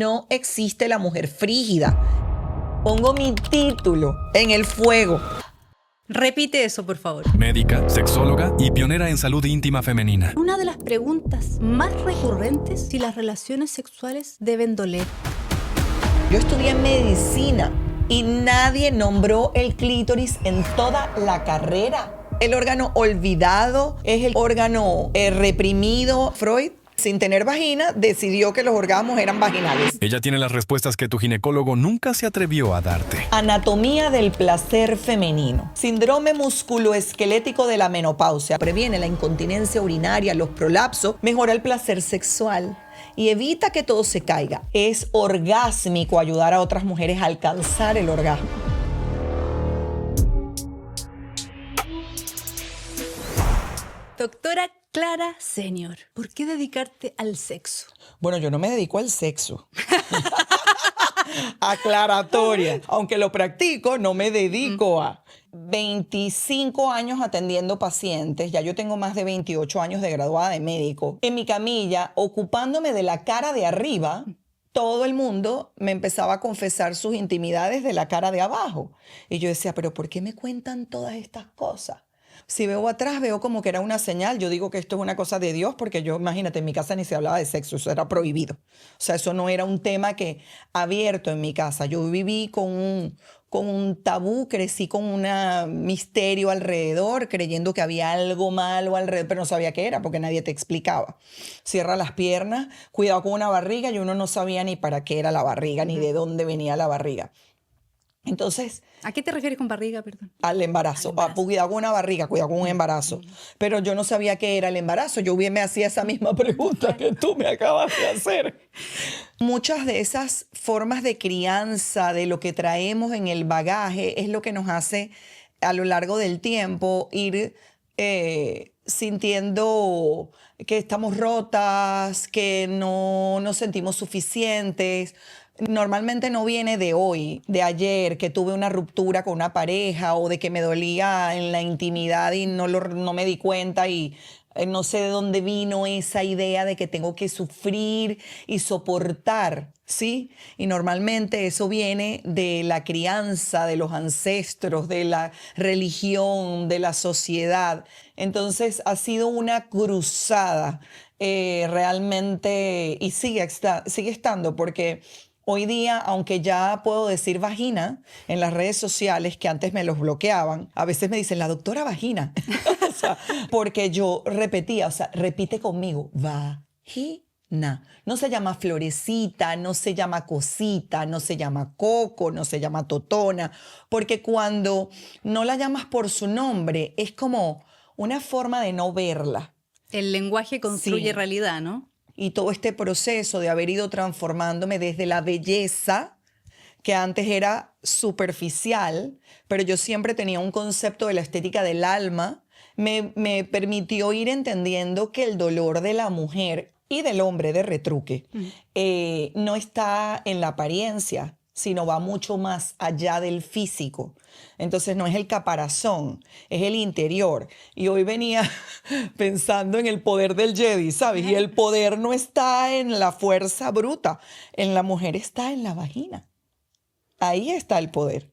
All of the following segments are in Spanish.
No existe la mujer frígida. Pongo mi título en el fuego. Repite eso, por favor. Médica, sexóloga y pionera en salud íntima femenina. Una de las preguntas más recurrentes: si las relaciones sexuales deben doler. Yo estudié medicina y nadie nombró el clítoris en toda la carrera. El órgano olvidado es el órgano reprimido. Freud, sin tener vagina, decidió que los orgasmos eran vaginales. Ella tiene las respuestas que tu ginecólogo nunca se atrevió a darte. Anatomía del placer femenino. Síndrome musculoesquelético de la menopausia. Previene la incontinencia urinaria, los prolapsos, mejora el placer sexual y evita que todo se caiga. Es orgásmico ayudar a otras mujeres a alcanzar el orgasmo. Doctora Clara Senior, ¿por qué dedicarte al sexo? Bueno, yo no me dedico al sexo. Aclaratoria. Aunque lo practico, no me dedico a 25 años atendiendo pacientes. Ya yo tengo más de 28 años de graduada de médico. En mi camilla, ocupándome de la cara de arriba, todo el mundo me empezaba a confesar sus intimidades de la cara de abajo. Y yo decía, ¿pero por qué me cuentan todas estas cosas? Si veo atrás, veo como que era una señal. Yo digo que esto es una cosa de Dios porque yo, imagínate, en mi casa ni se hablaba de sexo, eso era prohibido. O sea, eso no era un tema que abierto en mi casa. Yo viví con un tabú, crecí con un misterio alrededor, creyendo que había algo malo alrededor, pero no sabía qué era porque nadie te explicaba. Cierra las piernas, cuidado con una barriga, y uno no sabía ni para qué era la barriga, ni de dónde venía la barriga. Entonces, ¿a qué te refieres con barriga, perdón? Al embarazo. Cuidado con una barriga, cuidado con un embarazo. Pero yo no sabía qué era el embarazo. Yo bien me hacía esa misma pregunta que tú me acabas de hacer. Muchas de esas formas de crianza, de lo que traemos en el bagaje, es lo que nos hace a lo largo del tiempo ir sintiendo que estamos rotas, que no nos sentimos suficientes. Normalmente no viene de hoy, de ayer, que tuve una ruptura con una pareja o de que me dolía en la intimidad y no me di cuenta y no sé de dónde vino esa idea de que tengo que sufrir y soportar, ¿sí? Y normalmente eso viene de la crianza, de los ancestros, de la religión, de la sociedad. Entonces ha sido una cruzada realmente y sigue estando porque hoy día, aunque ya puedo decir vagina en las redes sociales, que antes me los bloqueaban, a veces me dicen la doctora vagina. O sea, porque yo repetía, o sea, repite conmigo, vagina. No se llama florecita, no se llama cosita, no se llama coco, no se llama totona, porque cuando no la llamas por su nombre, es como una forma de no verla. El lenguaje construye realidad, ¿no? Y todo este proceso de haber ido transformándome desde la belleza, que antes era superficial, pero yo siempre tenía un concepto de la estética del alma, me permitió ir entendiendo que el dolor de la mujer y del hombre de retruque no está en la apariencia, sino va mucho más allá del físico. Entonces no es el caparazón, es el interior. Y hoy venía pensando en el poder del Jedi, ¿sabes? Y el poder no está en la fuerza bruta, en la mujer está en la vagina. Ahí está el poder.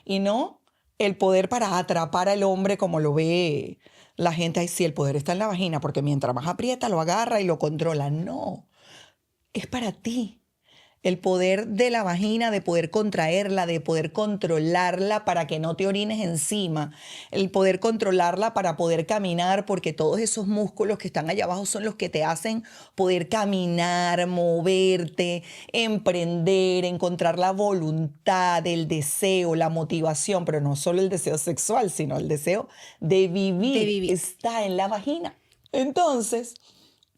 Y no el poder para atrapar al hombre como lo ve la gente. Ay, sí, el poder está en la vagina, porque mientras más aprieta, lo agarra y lo controla. No, es para ti. El poder de la vagina, de poder contraerla, de poder controlarla para que no te orines encima. El poder controlarla para poder caminar, porque todos esos músculos que están allá abajo son los que te hacen poder caminar, moverte, emprender, encontrar la voluntad, el deseo, la motivación, pero no solo el deseo sexual, sino el deseo de vivir. Está en la vagina. Entonces,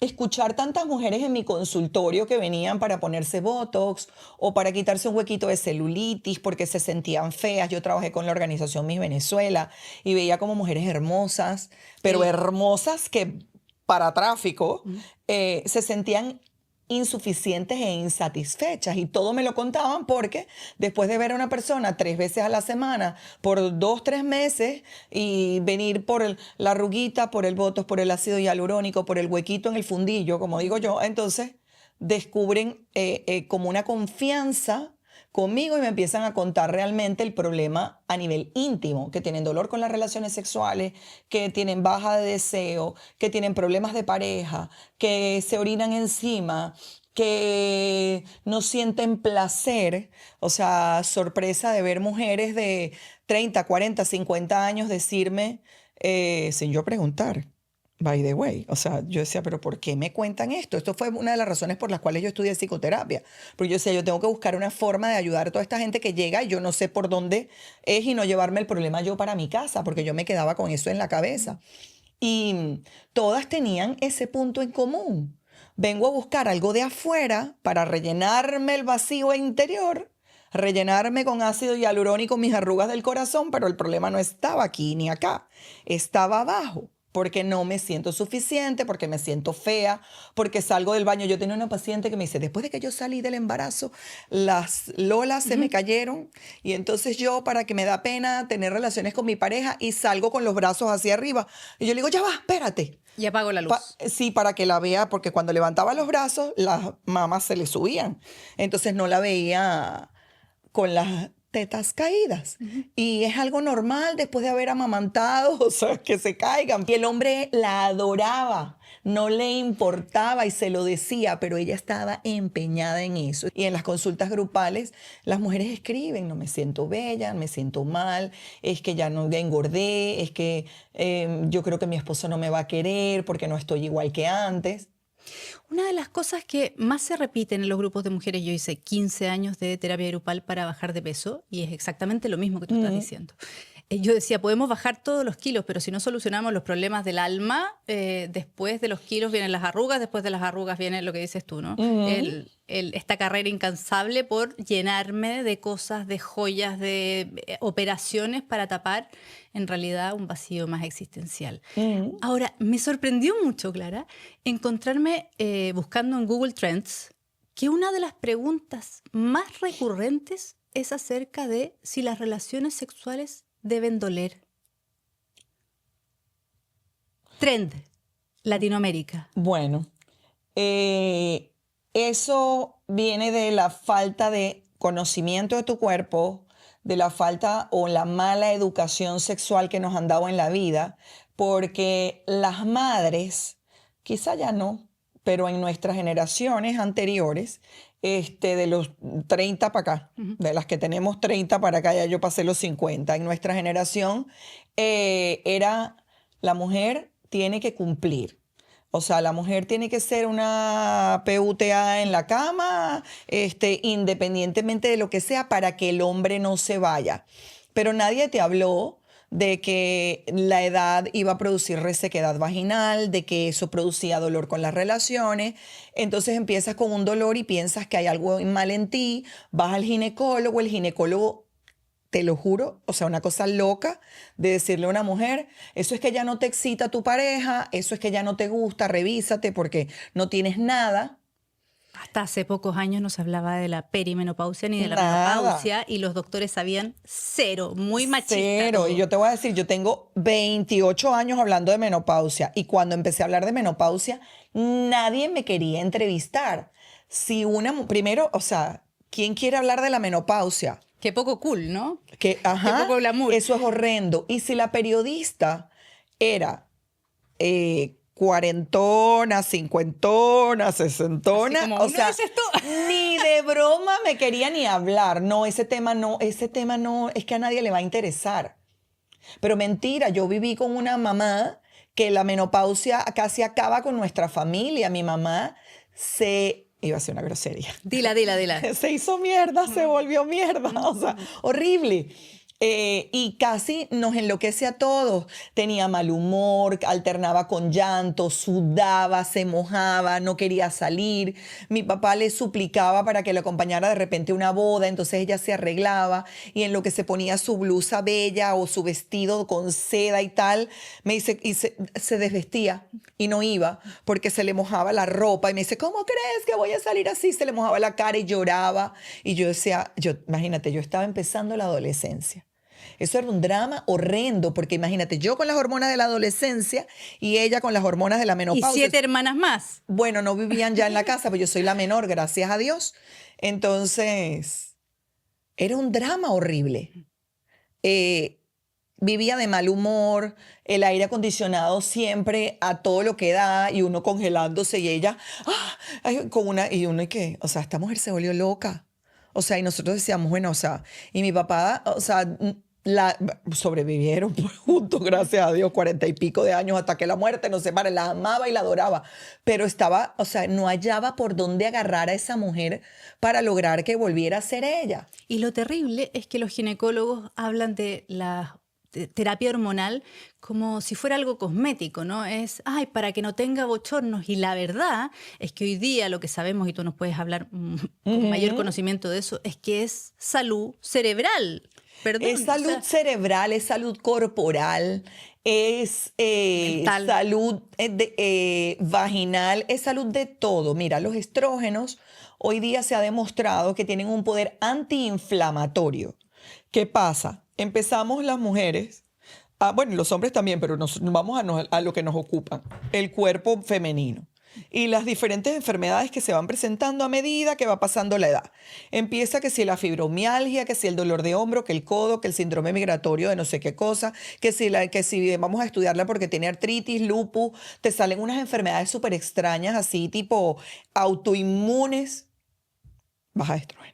escuchar tantas mujeres en mi consultorio que venían para ponerse Botox o para quitarse un huequito de celulitis porque se sentían feas. Yo trabajé con la organización Miss Venezuela y veía como mujeres hermosas, pero hermosas que para tráfico se sentían insuficientes e insatisfechas, y todo me lo contaban porque después de ver a una persona 3 veces a la semana por 2, 3 meses y venir por la arruguita, por el botox, por el ácido hialurónico, por el huequito en el fundillo, como digo yo, entonces descubren como una confianza conmigo y me empiezan a contar realmente el problema a nivel íntimo, que tienen dolor con las relaciones sexuales, que tienen baja de deseo, que tienen problemas de pareja, que se orinan encima, que no sienten placer. O sea, sorpresa de ver mujeres de 30, 40, 50 años decirme, sin yo preguntar, by the way. O sea, yo decía, pero ¿por qué me cuentan esto? Esto fue una de las razones por las cuales yo estudié psicoterapia. Porque yo decía, yo tengo que buscar una forma de ayudar a toda esta gente que llega y yo no sé por dónde es y no llevarme el problema yo para mi casa, porque yo me quedaba con eso en la cabeza. Y todas tenían ese punto en común. Vengo a buscar algo de afuera para rellenarme el vacío interior, rellenarme con ácido hialurónico mis arrugas del corazón, pero el problema no estaba aquí ni acá, estaba abajo. Porque no me siento suficiente, porque me siento fea, porque salgo del baño. Yo tenía una paciente que me dice, después de que yo salí del embarazo, las lolas se me cayeron y entonces yo, para que me da pena tener relaciones con mi pareja y salgo con los brazos hacia arriba. Y yo le digo, ya va, espérate. Y apago la luz. Sí, para que la vea, porque cuando levantaba los brazos, las mamas se le subían. Entonces no la veía con las tetas caídas. Y es algo normal después de haber amamantado, o sea, que se caigan. Y el hombre la adoraba, no le importaba y se lo decía, pero ella estaba empeñada en eso. Y en las consultas grupales, las mujeres escriben, no me siento bella, me siento mal, es que ya no engordé, es que yo creo que mi esposo no me va a querer porque no estoy igual que antes. Una de las cosas que más se repiten en los grupos de mujeres, yo hice 15 años de terapia grupal para bajar de peso y es exactamente lo mismo que tú estás diciendo. Yo decía, podemos bajar todos los kilos, pero si no solucionamos los problemas del alma, después de los kilos vienen las arrugas, después de las arrugas viene lo que dices tú, ¿no? Esta carrera incansable por llenarme de cosas, de joyas, de operaciones para tapar en realidad un vacío más existencial. Ahora, me sorprendió mucho, Clara, encontrarme buscando en Google Trends que una de las preguntas más recurrentes es acerca de si las relaciones sexuales deben doler. Trend, Latinoamérica. Bueno, eso viene de la falta de conocimiento de tu cuerpo, de la falta o la mala educación sexual que nos han dado en la vida, porque las madres, quizá ya no, pero en nuestras generaciones anteriores, de los 30 para acá, de las que tenemos 30 para acá, ya yo pasé los 50, en nuestra generación era la mujer tiene que cumplir. O sea, la mujer tiene que ser una PUTA en la cama, independientemente de lo que sea, para que el hombre no se vaya. Pero nadie te habló de que la edad iba a producir resequedad vaginal, de que eso producía dolor con las relaciones. Entonces empiezas con un dolor y piensas que hay algo mal en ti, vas al ginecólogo, el ginecólogo, te lo juro, o sea, una cosa loca de decirle a una mujer, eso es que ya no te excita tu pareja, eso es que ya no te gusta, revísate porque no tienes nada. Hasta hace pocos años no se hablaba de la perimenopausia ni de la Nada. menopausia y los doctores sabían cero, muy machista. Cero. todo. Y yo te voy a decir, yo tengo 28 años hablando de menopausia y cuando empecé a hablar de menopausia, nadie me quería entrevistar. Primero, o sea, ¿quién quiere hablar de la menopausia? Qué poco cool, ¿no? Ajá, Qué poco glamour. eso es horrendo. Y si la periodista era cuarentona, cincuentona, sesentona, Así como, o "¿No sea, dices tú?" ni de broma me quería ni hablar. No, ese tema no, es que a nadie le va a interesar. Pero mentira, yo viví con una mamá que la menopausia casi acaba con nuestra familia. Mi mamá iba a ser una grosería. Dila. Se hizo mierda, se volvió mierda, o sea, horrible. Y casi nos enloquece a todos. Tenía mal humor, alternaba con llanto, sudaba, se mojaba, no quería salir. Mi papá le suplicaba para que le acompañara de repente a una boda, entonces ella se arreglaba y en lo que se ponía su blusa bella o su vestido con seda y tal, me dice, y se desvestía y no iba porque se le mojaba la ropa y me dice, ¿cómo crees que voy a salir así? Se le mojaba la cara y lloraba. Y yo decía, imagínate, yo estaba empezando la adolescencia. Eso era un drama horrendo, porque imagínate, yo con las hormonas de la adolescencia y ella con las hormonas de la Y menopausia. 7 hermanas más. Bueno, no vivían ya en la casa, pero yo soy la menor, gracias a Dios. Entonces, era un drama horrible. Vivía de mal humor, el aire acondicionado siempre a todo lo que da y uno congelándose y ella ay, con una y uno y qué, o sea, esta mujer se volvió loca. O sea, y nosotros decíamos, bueno, o sea, y mi papá, o sea, sobrevivieron juntos, gracias a Dios, 40 y pico de años hasta que la muerte nos separe. La amaba y la adoraba, pero estaba, o sea, no hallaba por dónde agarrar a esa mujer para lograr que volviera a ser ella. Y lo terrible es que los ginecólogos hablan de la terapia hormonal como si fuera algo cosmético, ¿no? Es, ay, para que no tenga bochornos. Y la verdad es que hoy día lo que sabemos, y tú nos puedes hablar con mayor conocimiento de eso, es que es salud cerebral. Perdón, Es salud cerebral, es salud corporal, es mental. salud vaginal, es salud de todo. Mira, los estrógenos hoy día se ha demostrado que tienen un poder antiinflamatorio. ¿Qué pasa? Empezamos las mujeres, bueno, y los hombres también, pero vamos a lo que nos ocupa, el cuerpo femenino. Y las diferentes enfermedades que se van presentando a medida que va pasando la edad. Empieza que si la fibromialgia, que si el dolor de hombro, que el codo, que el síndrome migratorio de no sé qué cosa, que si vamos a estudiarla porque tiene artritis, lupus, te salen unas enfermedades súper extrañas así tipo autoinmunes, baja de estrógeno.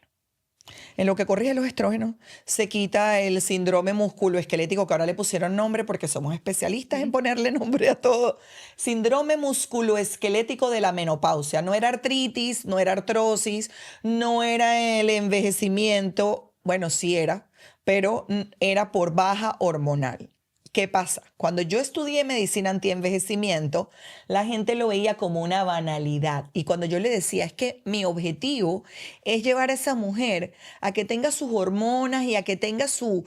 En lo que corrige los estrógenos, se quita el síndrome musculoesquelético, que ahora le pusieron nombre porque somos especialistas en ponerle nombre a todo. Síndrome musculoesquelético de la menopausia. No era artritis, no era artrosis, no era el envejecimiento. Bueno, sí era, pero era por baja hormonal. ¿Qué pasa? Cuando yo estudié medicina antienvejecimiento, la gente lo veía como una banalidad. Y cuando yo le decía, es que mi objetivo es llevar a esa mujer a que tenga sus hormonas y a que tenga sus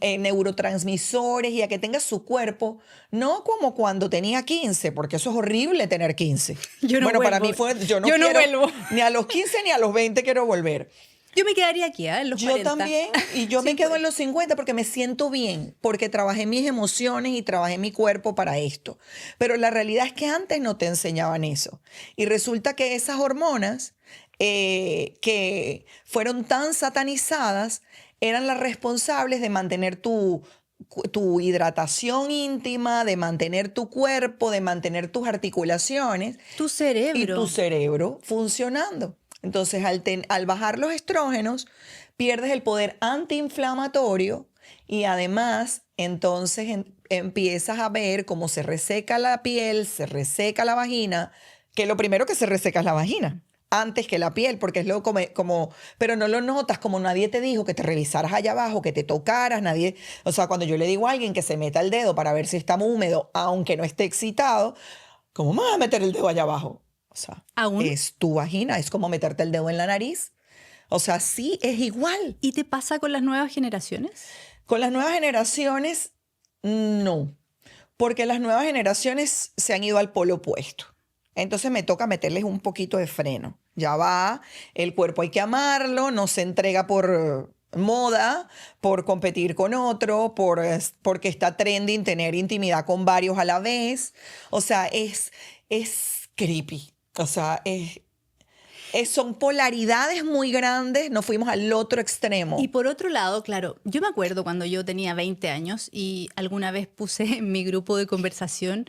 neurotransmisores y a que tenga su cuerpo, no como cuando tenía 15, porque eso es horrible tener 15. Yo no bueno, para vuelvo. mí fue, yo no Yo no quiero, vuelvo. ni a los 15 ni a los 20 quiero volver. Yo me quedaría aquí, en los Yo 40. también, y yo me quedo en los 50 porque me siento bien, porque trabajé mis emociones y trabajé mi cuerpo para esto. Pero la realidad es que antes no te enseñaban eso. Y resulta que esas hormonas que fueron tan satanizadas eran las responsables de mantener tu hidratación íntima, de mantener tu cuerpo, de mantener tus articulaciones Tu cerebro. y tu cerebro funcionando. Entonces, al bajar los estrógenos, pierdes el poder antiinflamatorio y además, entonces empiezas a ver cómo se reseca la piel, se reseca la vagina, que lo primero que se reseca es la vagina, antes que la piel, porque es como, pero no lo notas, como nadie te dijo que te revisaras allá abajo, que te tocaras, nadie, o sea, cuando yo le digo a alguien que se meta el dedo para ver si está húmedo, aunque no esté excitado, ¿cómo me vas a meter el dedo allá abajo? O sea, ¿Aún? es tu vagina, es como meterte el dedo en la nariz. O sea, sí, es igual. ¿Y te pasa con las nuevas generaciones? Con las nuevas generaciones, no. Porque las nuevas generaciones se han ido al polo opuesto. Entonces me toca meterles un poquito de freno. Ya va, el cuerpo hay que amarlo, no se entrega por moda, por competir con otro, porque está trending tener intimidad con varios a la vez. O sea, es creepy. O sea, son polaridades muy grandes, nos fuimos al otro extremo. Y por otro lado, claro, yo me acuerdo cuando yo tenía 20 años y alguna vez puse en mi grupo de conversación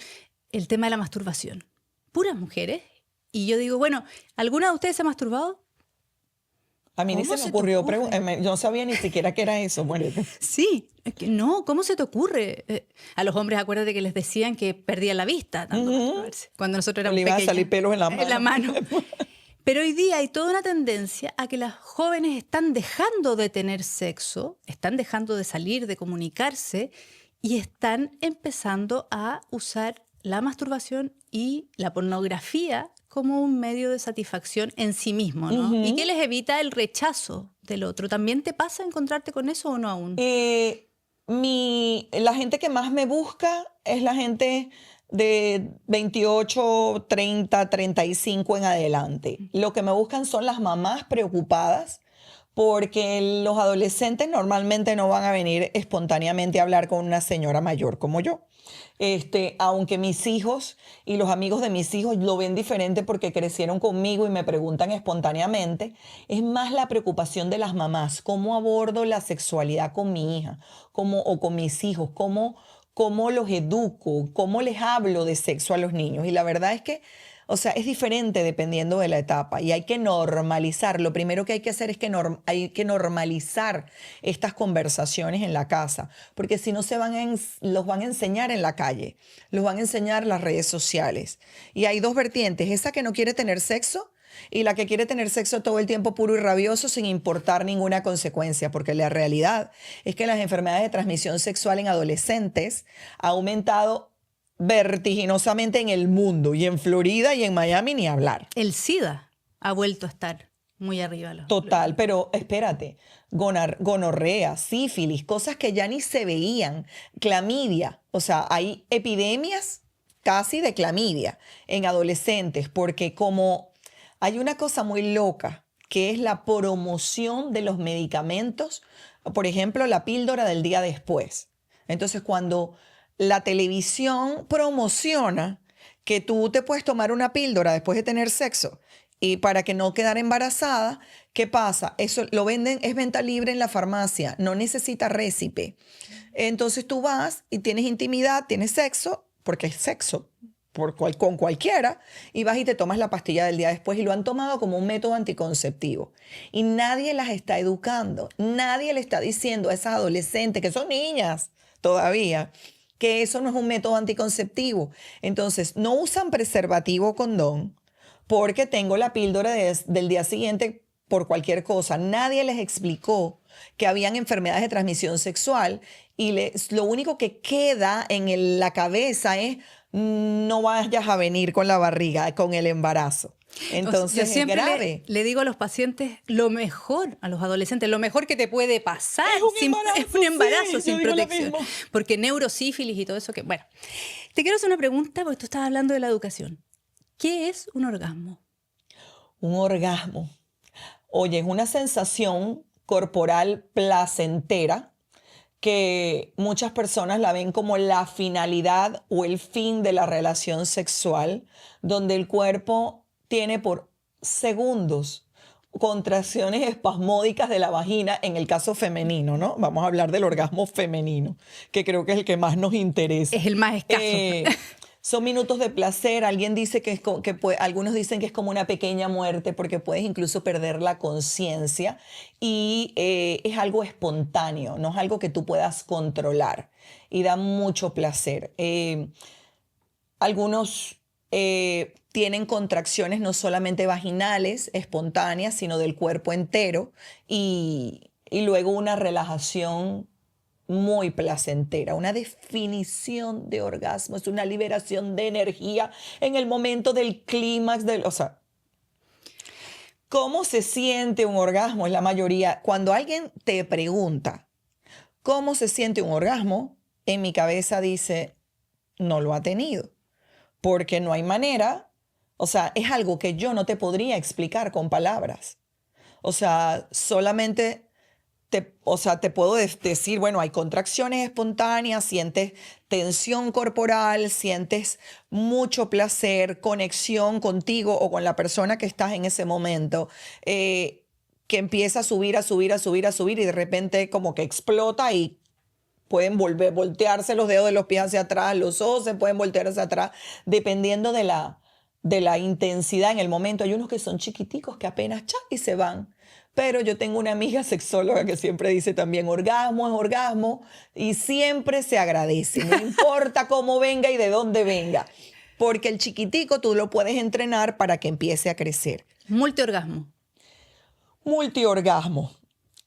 el tema de la masturbación. Puras mujeres. Y yo digo, bueno, ¿alguna de ustedes se ha masturbado? A mí ni ¿Cómo se me se te ocurrió, ocurre? yo no sabía ni siquiera qué era eso. Bueno, Sí, es que no, ¿cómo se te ocurre? A los hombres, acuérdate que les decían que perdían la vista tanto masturbarse, cuando nosotros éramos le iban a pequeños. salir pelos en la mano. En la mano. Pero hoy día hay toda una tendencia a que las jóvenes están dejando de tener sexo, están dejando de salir, de comunicarse y están empezando a usar la masturbación y la pornografía como un medio de satisfacción en sí mismo, ¿no? Y que les evita el rechazo del otro. ¿También te pasa encontrarte con eso o no aún? La gente que más me busca es la gente de 28, 30, 35 en adelante. Lo que me buscan son las mamás preocupadas porque los adolescentes normalmente no van a venir espontáneamente a hablar con una señora mayor como yo. Aunque mis hijos y los amigos de mis hijos lo ven diferente porque crecieron conmigo y me preguntan espontáneamente, es más la preocupación de las mamás, cómo abordo la sexualidad con mi hija o con mis hijos, cómo los educo, cómo les hablo de sexo a los niños. Y la verdad es que, o sea, es diferente dependiendo de la etapa y hay que normalizar. Lo primero que hay que hacer es que hay que normalizar estas conversaciones en la casa, porque si no los van a enseñar en la calle, los van a enseñar las redes sociales. Y hay dos vertientes, esa que no quiere tener sexo y la que quiere tener sexo todo el tiempo puro y rabioso sin importar ninguna consecuencia, porque la realidad es que las enfermedades de transmisión sexual en adolescentes ha aumentado vertiginosamente en el mundo, y en Florida y en Miami ni hablar. El SIDA ha vuelto a estar muy arriba. Total, pero espérate, gonorrea, sífilis, cosas que ya ni se veían, clamidia, o sea, hay epidemias casi de clamidia en adolescentes, porque como hay una cosa muy loca, que es la promoción de los medicamentos, por ejemplo, la píldora del día después. Entonces, cuando la televisión promociona que tú te puedes tomar una píldora después de tener sexo y para que no quedar embarazada, ¿qué pasa? Eso lo venden, es venta libre en la farmacia, no necesita récipe. Entonces tú vas y tienes intimidad, tienes sexo, porque es sexo con cualquiera, y vas y te tomas la pastilla del día después, y lo han tomado como un método anticonceptivo. Y nadie las está educando, nadie le está diciendo a esas adolescentes, que son niñas todavía, que eso no es un método anticonceptivo. Entonces, no usan preservativo o condón porque tengo la píldora del día siguiente por cualquier cosa. Nadie les explicó que habían enfermedades de transmisión sexual y lo único que queda en la cabeza es no vayas a venir con la barriga, con el embarazo. Entonces, yo siempre es grave. le digo a los pacientes lo mejor, a los adolescentes, lo mejor que te puede pasar Es un embarazo, sí, sin yo digo lo protección. mismo. Porque neurosífilis y todo eso que... Bueno, te quiero hacer una pregunta porque tú estabas hablando de la educación. ¿Qué es un orgasmo? Un orgasmo. Oye, es una sensación corporal placentera que muchas personas la ven como la finalidad o el fin de la relación sexual, donde el cuerpo tiene por segundos contracciones espasmódicas de la vagina, en el caso femenino, ¿no? Vamos a hablar del orgasmo femenino, que creo que es el que más nos interesa. Es el más escaso. Son minutos de placer. Alguien dice algunos dicen que es como una pequeña muerte porque puedes incluso perder la conciencia y es algo espontáneo, no es algo que tú puedas controlar y da mucho placer. Algunos tienen contracciones no solamente vaginales, espontáneas, sino del cuerpo entero y luego una relajación muy placentera. Una definición de orgasmo es una liberación de energía en el momento del clímax o sea, ¿cómo se siente un orgasmo? Es la mayoría. Cuando alguien te pregunta cómo se siente un orgasmo, en mi cabeza dice, no lo ha tenido, porque no hay manera. O sea, es algo que yo no te podría explicar con palabras. O sea, solamente te puedo decir, bueno, hay contracciones espontáneas, sientes tensión corporal, sientes mucho placer, conexión contigo o con la persona que estás en ese momento, que empieza a subir, a subir, a subir, a subir y de repente como que explota y pueden voltearse los dedos de los pies hacia atrás, los ojos se pueden voltear hacia atrás, dependiendo de la intensidad en el momento. Hay unos que son chiquiticos que apenas y se van. Pero yo tengo una amiga sexóloga que siempre dice también orgasmo es orgasmo y siempre se agradece, no importa cómo venga y de dónde venga, porque el chiquitico tú lo puedes entrenar para que empiece a crecer. Multiorgasmo. Multiorgasmo.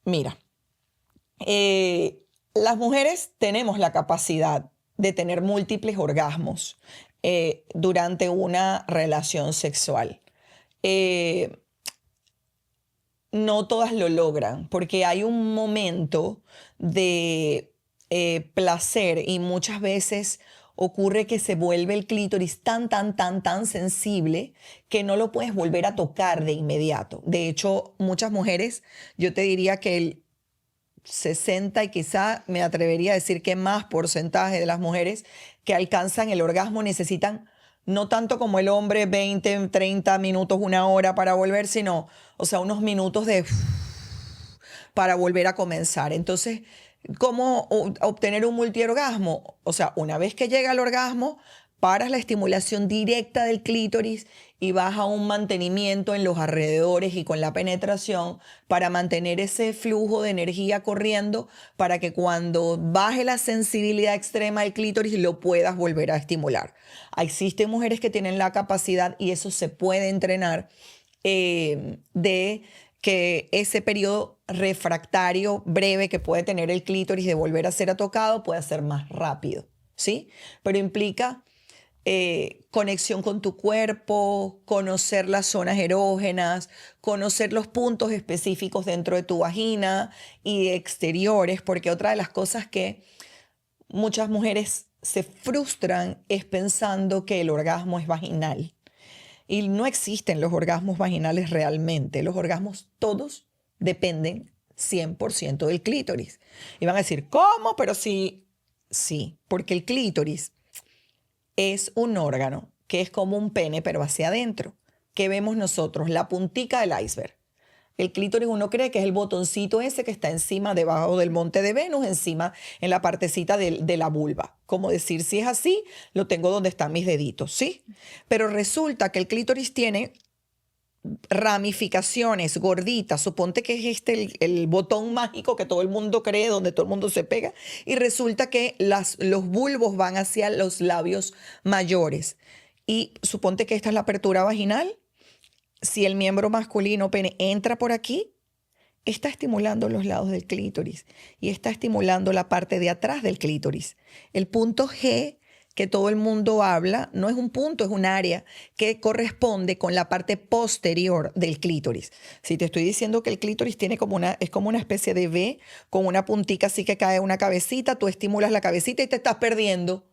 Mira, las mujeres tenemos la capacidad de tener múltiples orgasmos durante una relación sexual. No todas lo logran porque hay un momento de placer y muchas veces ocurre que se vuelve el clítoris tan sensible que no lo puedes volver a tocar de inmediato. De hecho, muchas mujeres, yo te diría que el 60 y quizá me atrevería a decir que más porcentaje de las mujeres que alcanzan el orgasmo necesitan no tanto como el hombre 20, 30 minutos, una hora para volver, sino, o sea, unos minutos para volver a comenzar. Entonces, ¿cómo obtener un multiorgasmo? O sea, una vez que llega el orgasmo, paras la estimulación directa del clítoris y vas a un mantenimiento en los alrededores y con la penetración para mantener ese flujo de energía corriendo para que cuando baje la sensibilidad extrema del clítoris lo puedas volver a estimular. Existen mujeres que tienen la capacidad, y eso se puede entrenar, de que ese periodo refractario breve que puede tener el clítoris de volver a ser tocado pueda ser más rápido, ¿sí? Pero implica conexión con tu cuerpo, conocer las zonas erógenas, conocer los puntos específicos dentro de tu vagina y exteriores, porque otra de las cosas que muchas mujeres se frustran es pensando que el orgasmo es vaginal. Y no existen los orgasmos vaginales realmente. Los orgasmos todos dependen 100% del clítoris. Y van a decir, ¿cómo? Pero sí, porque el clítoris es un órgano que es como un pene, pero hacia adentro. ¿Qué vemos nosotros? La puntica del iceberg. El clítoris uno cree que es el botoncito ese que está encima, debajo del monte de Venus, encima en la partecita de la vulva. Como decir, si es así, lo tengo donde están mis deditos, ¿sí? Pero resulta que el clítoris tiene ramificaciones gorditas. Suponte que es el botón mágico que todo el mundo cree, donde todo el mundo se pega, y resulta que los bulbos van hacia los labios mayores. Y suponte que esta es la apertura vaginal. Si el miembro masculino pene entra por aquí, está estimulando los lados del clítoris y está estimulando la parte de atrás del clítoris. El punto G que todo el mundo habla no es un punto, es un área que corresponde con la parte posterior del clítoris. Si te estoy diciendo que el clítoris tiene es como una especie de V con una puntica así que cae una cabecita, tú estimulas la cabecita y te estás perdiendo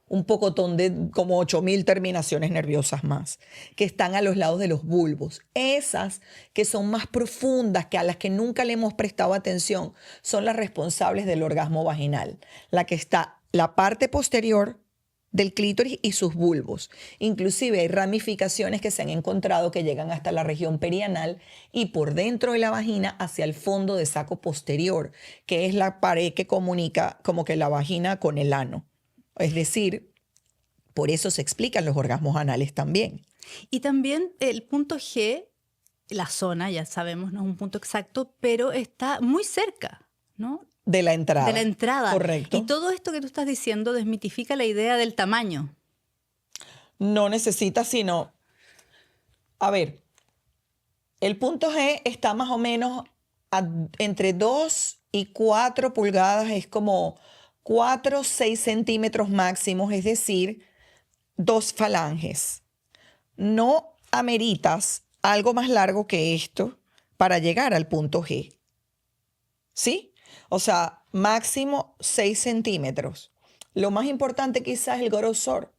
un pocotón de como 8.000 terminaciones nerviosas más que están a los lados de los bulbos. Esas que son más profundas, que a las que nunca le hemos prestado atención, son las responsables del orgasmo vaginal. La que está la parte posterior del clítoris y sus bulbos. Inclusive hay ramificaciones que se han encontrado que llegan hasta la región perianal y por dentro de la vagina hacia el fondo de saco posterior, que es la pared que comunica como que la vagina con el ano. Es decir, por eso se explican los orgasmos anales también. Y también el punto G, la zona, ya sabemos, no es un punto exacto, pero está muy cerca, ¿no? De la entrada. De la entrada. Correcto. Y todo esto que tú estás diciendo desmitifica la idea del tamaño. No necesita sino... A ver, el punto G está más o menos entre 2 y 4 pulgadas, es como 4 o 6 centímetros máximos, es decir, 2 falanges. No ameritas algo más largo que esto para llegar al punto G. ¿Sí? O sea, máximo 6 centímetros. Lo más importante quizás es el grosor.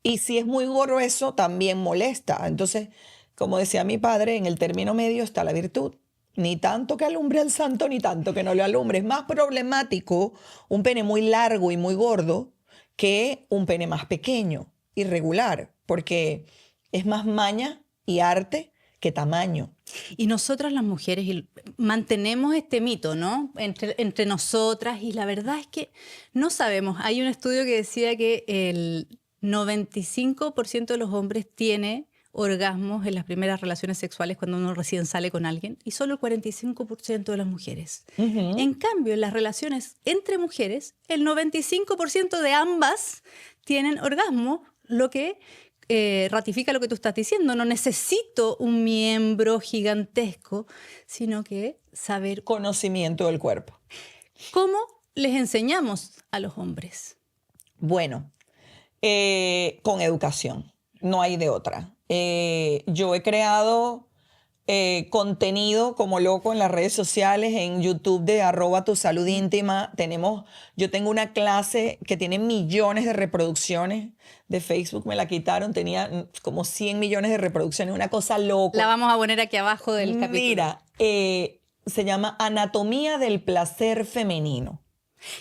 Y si es muy grueso, también molesta. Entonces, como decía mi padre, en el término medio está la virtud. Ni tanto que alumbre al santo, ni tanto que no le alumbre. Es más problemático un pene muy largo y muy gordo que un pene más pequeño, irregular, porque es más maña y arte que tamaño. Y nosotras las mujeres mantenemos este mito, ¿no? Entre nosotras, y la verdad es que no sabemos. Hay un estudio que decía que el 95% de los hombres tiene orgasmos en las primeras relaciones sexuales cuando uno recién sale con alguien y solo el 45% de las mujeres. En cambio, en las relaciones entre mujeres, el 95% de ambas tienen orgasmo, lo que ratifica lo que tú estás diciendo. No necesito un miembro gigantesco, sino que saber... Conocimiento del cuerpo. ¿Cómo les enseñamos a los hombres? Bueno, con educación. No hay de otra. Yo he creado contenido como loco en las redes sociales, en YouTube de @tusaludíntima. Yo tengo una clase que tiene millones de reproducciones. De Facebook me la quitaron, tenía como 100 millones de reproducciones, una cosa loca. La vamos a poner aquí abajo del capítulo. Mira, se llama Anatomía del placer femenino.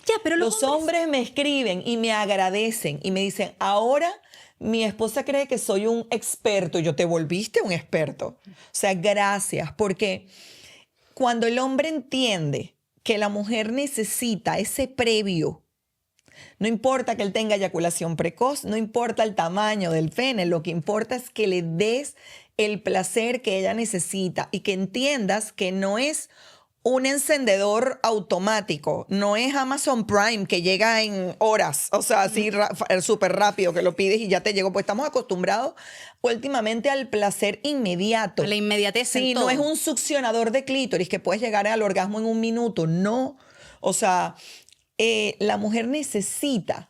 Ya, pero Los hombres me escriben y me agradecen y me dicen, ahora mi esposa cree que soy un experto. Y yo, te volviste un experto. O sea, gracias. Porque cuando el hombre entiende que la mujer necesita ese previo, no importa que él tenga eyaculación precoz, no importa el tamaño del pene, lo que importa es que le des el placer que ella necesita y que entiendas que no es un encendedor automático, no es Amazon Prime que llega en horas, o sea, así súper rápido que lo pides y ya te llegó. Pues estamos acostumbrados últimamente al placer inmediato. A la inmediatez. Sí, no es un succionador de clítoris que puedes llegar al orgasmo en un minuto, no. O sea, la mujer necesita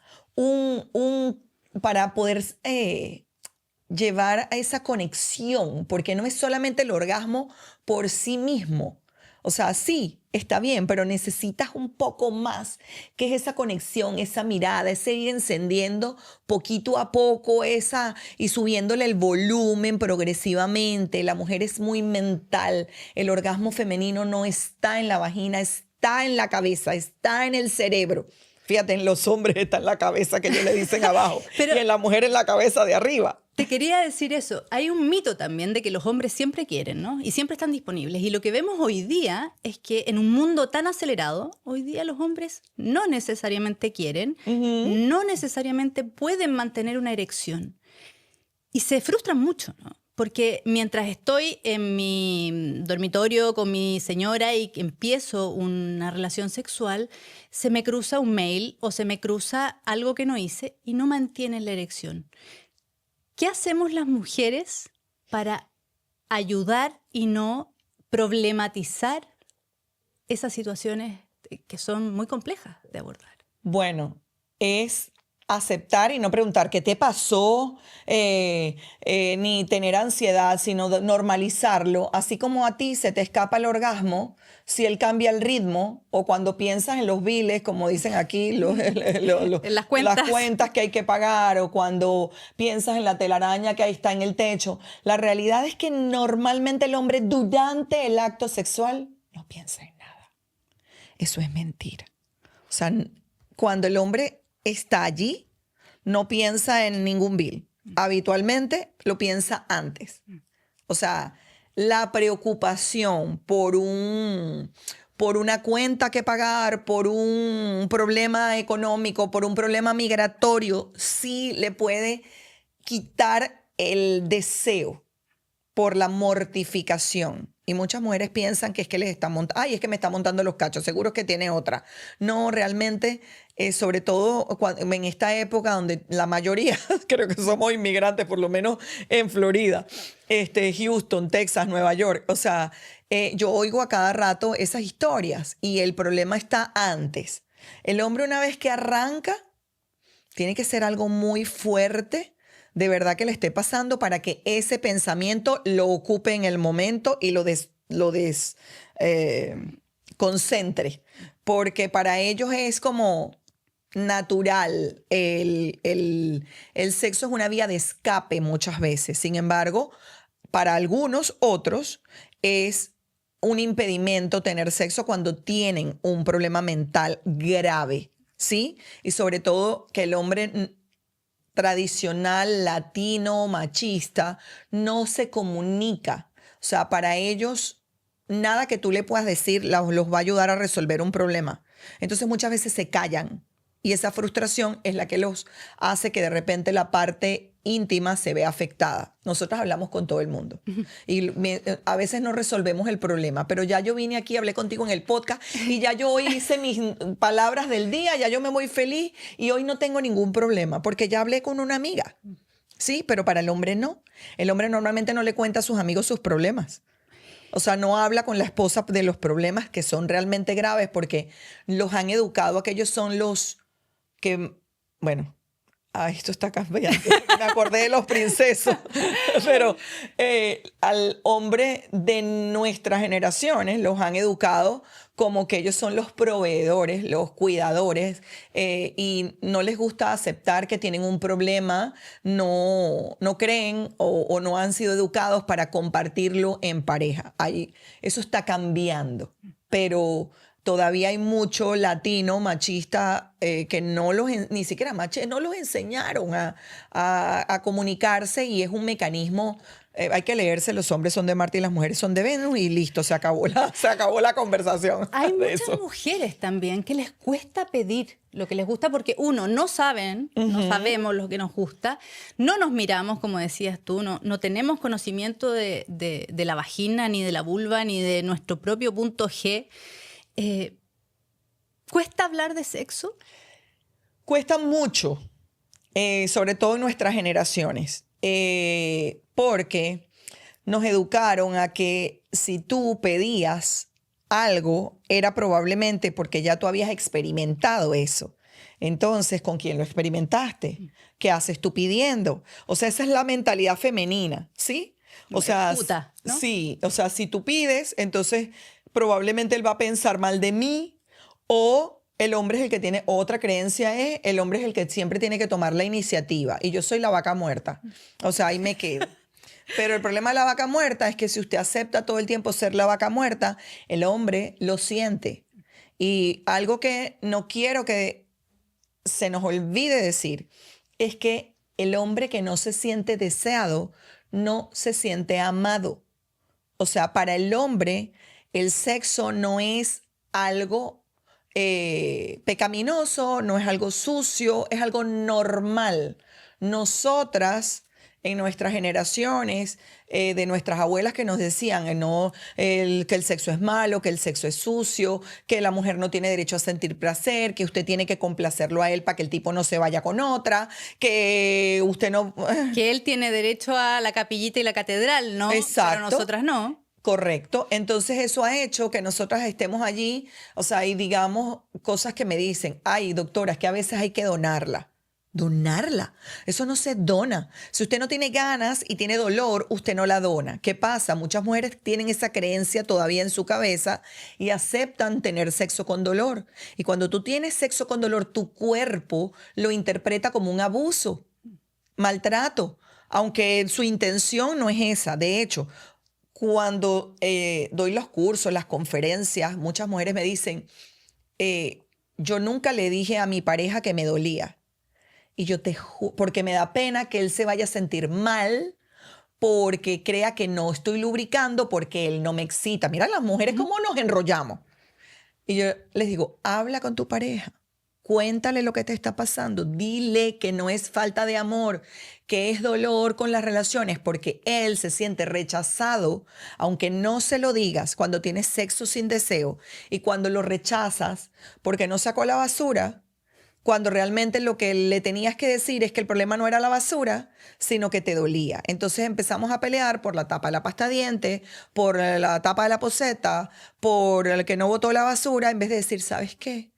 para poder llevar a esa conexión, porque no es solamente el orgasmo por sí mismo. O sea, sí, está bien, pero necesitas un poco más, que es esa conexión, esa mirada, ese ir encendiendo poquito a poco y subiéndole el volumen progresivamente. La mujer es muy mental. El orgasmo femenino no está en la vagina, está en la cabeza, está en el cerebro. Fíjate, en los hombres está en la cabeza, que ellos le dicen abajo, y en la mujer en la cabeza de arriba. Te quería decir eso. Hay un mito también de que los hombres siempre quieren, ¿no? Y siempre están disponibles. Y lo que vemos hoy día es que en un mundo tan acelerado, hoy día los hombres no necesariamente quieren, no necesariamente pueden mantener una erección. Y se frustran mucho, ¿no? Porque mientras estoy en mi dormitorio con mi señora y empiezo una relación sexual, se me cruza un mail o se me cruza algo que no hice y no mantiene la erección. ¿Qué hacemos las mujeres para ayudar y no problematizar esas situaciones que son muy complejas de abordar? Bueno, es aceptar y no preguntar qué te pasó, ni tener ansiedad, sino normalizarlo. Así como a ti se te escapa el orgasmo, si él cambia el ritmo, o cuando piensas en los biles, como dicen aquí, En las cuentas. las cuentas que hay que pagar, o cuando piensas en la telaraña que ahí está en el techo. La realidad es que normalmente el hombre durante el acto sexual no piensa en nada. Eso es mentira. O sea, cuando el hombre está allí, no piensa en ningún bill. Habitualmente lo piensa antes. O sea, la preocupación por una cuenta que pagar, por un problema económico, por un problema migratorio, sí le puede quitar el deseo por la mortificación. Y muchas mujeres piensan que es que les está montando, ay, es que me está montando los cachos, seguro es que tiene otra. No, realmente, sobre todo en esta época donde la mayoría, creo que somos inmigrantes, por lo menos en Florida, Houston, Texas, Nueva York. O sea, yo oigo a cada rato esas historias y el problema está antes. El hombre, una vez que arranca, tiene que ser algo muy fuerte, de verdad, que le esté pasando para que ese pensamiento lo ocupe en el momento y lo concentre. Porque para ellos es como natural. El sexo es una vía de escape muchas veces. Sin embargo, para algunos otros es un impedimento tener sexo cuando tienen un problema mental grave, ¿sí? Y sobre todo que el hombre tradicional, latino, machista, no se comunica. O sea, para ellos, nada que tú le puedas decir los va a ayudar a resolver un problema. Entonces muchas veces se callan y esa frustración es la que los hace que de repente la parte íntima se vea afectada. Nosotros hablamos con todo el mundo y a veces no resolvemos el problema, pero ya yo vine aquí, hablé contigo en el podcast y ya yo hoy hice mis palabras del día, ya yo me voy feliz y hoy no tengo ningún problema porque ya hablé con una amiga. Sí, pero para el hombre no. El hombre normalmente no le cuenta a sus amigos sus problemas. O sea, no habla con la esposa de los problemas que son realmente graves porque los han educado a que ellos son los que, bueno, esto está cambiando. Me acordé de los princesos. Pero al hombre de nuestras generaciones los han educado como que ellos son los proveedores, los cuidadores, y no les gusta aceptar que tienen un problema, no creen o no han sido educados para compartirlo en pareja. Eso está cambiando, pero todavía hay mucho latino machista que ni siquiera no los enseñaron a comunicarse, y es un mecanismo. Hay que leerse, los hombres son de Marte y las mujeres son de Venus, y listo, se acabó la conversación. Hay de muchas eso. mujeres también que les cuesta pedir lo que les gusta porque, uno, no sabemos lo que nos gusta, no nos miramos, como decías tú, no tenemos conocimiento de la vagina, ni de la vulva, ni de nuestro propio punto G. ¿Cuesta hablar de sexo? Cuesta mucho, sobre todo en nuestras generaciones, porque nos educaron a que si tú pedías algo, era probablemente porque ya tú habías experimentado eso. Entonces, ¿con quién lo experimentaste? ¿Qué haces tú pidiendo? O sea, esa es la mentalidad femenina, ¿sí? O sea, Puta, ¿no? sí, o sea, si tú pides, entonces probablemente él va a pensar mal de mí, o el hombre es el que tiene otra creencia, el hombre es el que siempre tiene que tomar la iniciativa, y yo soy la vaca muerta. O sea, ahí me quedo. Pero el problema de la vaca muerta es que si usted acepta todo el tiempo ser la vaca muerta, el hombre lo siente. Y algo que no quiero que se nos olvide decir es que el hombre que no se siente deseado no se siente amado. O sea, para el hombre el sexo no es algo pecaminoso, no es algo sucio, es algo normal. Nosotras, en nuestras generaciones, de nuestras abuelas que nos decían que el sexo es malo, que el sexo es sucio, que la mujer no tiene derecho a sentir placer, que usted tiene que complacerlo a él para que el tipo no se vaya con otra, que usted no... Que él tiene derecho a la capillita y la catedral, ¿no? Exacto. Pero nosotras no. Correcto. Entonces eso ha hecho que nosotras estemos allí, o sea, y digamos cosas que me dicen, ay, doctora, es que a veces hay que donarla. Donarla. Eso no se dona. Si usted no tiene ganas y tiene dolor, usted no la dona. ¿Qué pasa? Muchas mujeres tienen esa creencia todavía en su cabeza y aceptan tener sexo con dolor. Y cuando tú tienes sexo con dolor, tu cuerpo lo interpreta como un abuso, maltrato, aunque su intención no es esa. De hecho, cuando doy los cursos, las conferencias, muchas mujeres me dicen, yo nunca le dije a mi pareja que me dolía. Y yo porque me da pena que él se vaya a sentir mal porque crea que no estoy lubricando, porque él no me excita. Mira las mujeres cómo nos enrollamos. Y yo les digo, habla con tu pareja. Cuéntale lo que te está pasando. Dile que no es falta de amor, que es dolor con las relaciones, porque él se siente rechazado, aunque no se lo digas, cuando tienes sexo sin deseo, y cuando lo rechazas porque no sacó la basura, cuando realmente lo que le tenías que decir es que el problema no era la basura, sino que te dolía. Entonces empezamos a pelear por la tapa de la pasta de dientes, por la tapa de la poceta, por el que no botó la basura, en vez de decir, ¿sabes qué?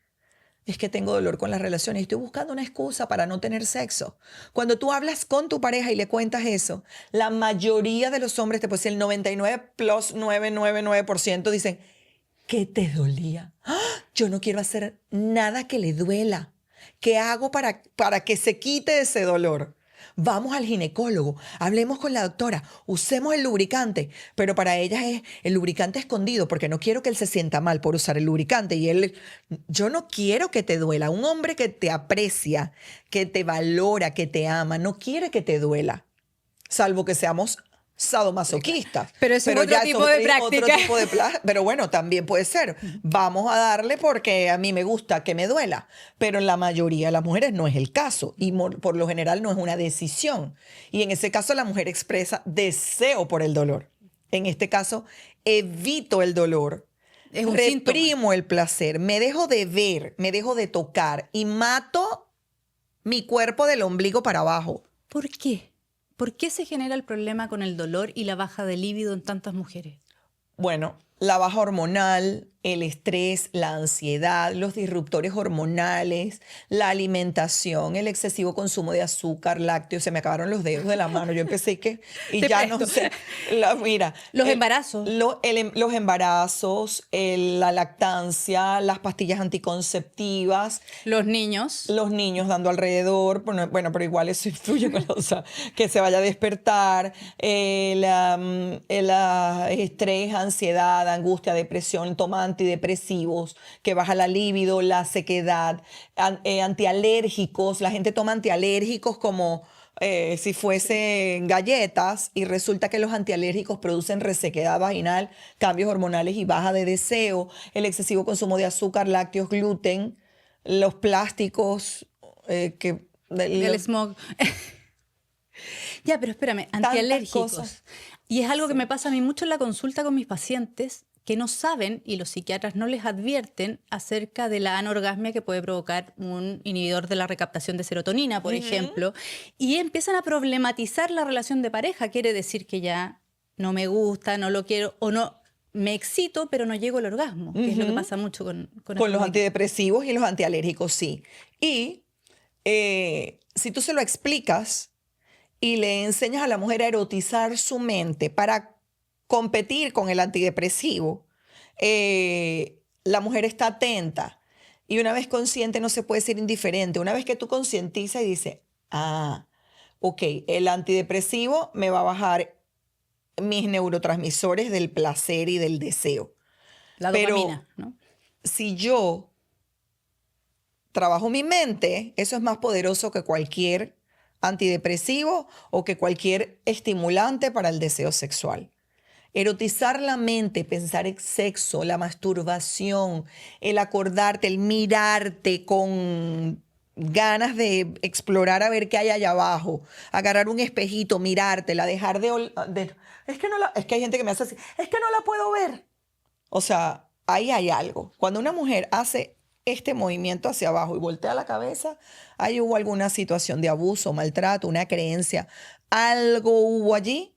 Es que tengo dolor con las relaciones y estoy buscando una excusa para no tener sexo. Cuando tú hablas con tu pareja y le cuentas eso, la mayoría de los hombres, te puedo decir el 99.999% dicen, ¿qué te dolía? ¡Ah! Yo no quiero hacer nada que le duela. ¿Qué hago para que se quite ese dolor? Vamos al ginecólogo, hablemos con la doctora, usemos el lubricante, pero para ellas es el lubricante escondido porque no quiero que él se sienta mal por usar el lubricante y yo no quiero que te duela. Un hombre que te aprecia, que te valora, que te ama, no quiere que te duela, salvo que seamos sadomasoquistas. Pero es otro tipo de práctica. Pero bueno, también puede ser. Vamos a darle porque a mí me gusta que me duela. Pero en la mayoría de las mujeres no es el caso. Y por lo general no es una decisión. Y en ese caso la mujer expresa deseo por el dolor. En este caso, evito el dolor. Es un reprimo el placer. Me dejo de ver, me dejo de tocar y mato mi cuerpo del ombligo para abajo. ¿Por qué? ¿Por qué se genera el problema con el dolor y la baja de líbido en tantas mujeres? Bueno, la baja hormonal, el estrés, la ansiedad, los disruptores hormonales, la alimentación, el excesivo consumo de azúcar, lácteos. Se me acabaron los dedos de la mano. Yo empecé y Te ya presto. no sé. Mira. Los embarazos. Los embarazos, la lactancia, las pastillas anticonceptivas, Los niños. los niños dando alrededor, bueno, pero igual eso influye con o sea, que se vaya a despertar, el estrés, ansiedad, angustia, depresión, toma antidepresivos, que baja la libido, la sequedad, antialérgicos, la gente toma antialérgicos como si fuesen galletas y resulta que los antialérgicos producen resequedad vaginal, cambios hormonales y baja de deseo, el excesivo consumo de azúcar, lácteos, gluten, los plásticos Del smog. Ya, pero espérame, Tantas antialérgicos. cosas. Y es algo que me pasa a mí mucho en la consulta con mis pacientes que no saben y los psiquiatras no les advierten acerca de la anorgasmia que puede provocar un inhibidor de la recaptación de serotonina, por ejemplo, y empiezan a problematizar la relación de pareja. Quiere decir que ya no me gusta, no lo quiero o no me excito, pero no llego al orgasmo, que es lo que pasa mucho con los antidepresivos y los antialérgicos, sí. Y si tú se lo explicas y le enseñas a la mujer a erotizar su mente para competir con el antidepresivo, la mujer está atenta. Y una vez consciente no se puede ser indiferente. Una vez que tú concientizas y dices, ok, el antidepresivo me va a bajar mis neurotransmisores del placer y del deseo. la pero- dopamina, ¿no? Si yo trabajo mi mente, eso es más poderoso que cualquier antidepresivo o que cualquier estimulante para el deseo sexual. Erotizar la mente, pensar en sexo, la masturbación, el acordarte, el mirarte con ganas de explorar a ver qué hay allá abajo, agarrar un espejito, mirártela, dejar es que hay gente que me hace así, es que no la puedo ver. O sea, ahí hay algo. Cuando una mujer hace este movimiento hacia abajo y voltea la cabeza, ahí hubo alguna situación de abuso, maltrato, una creencia, algo hubo allí,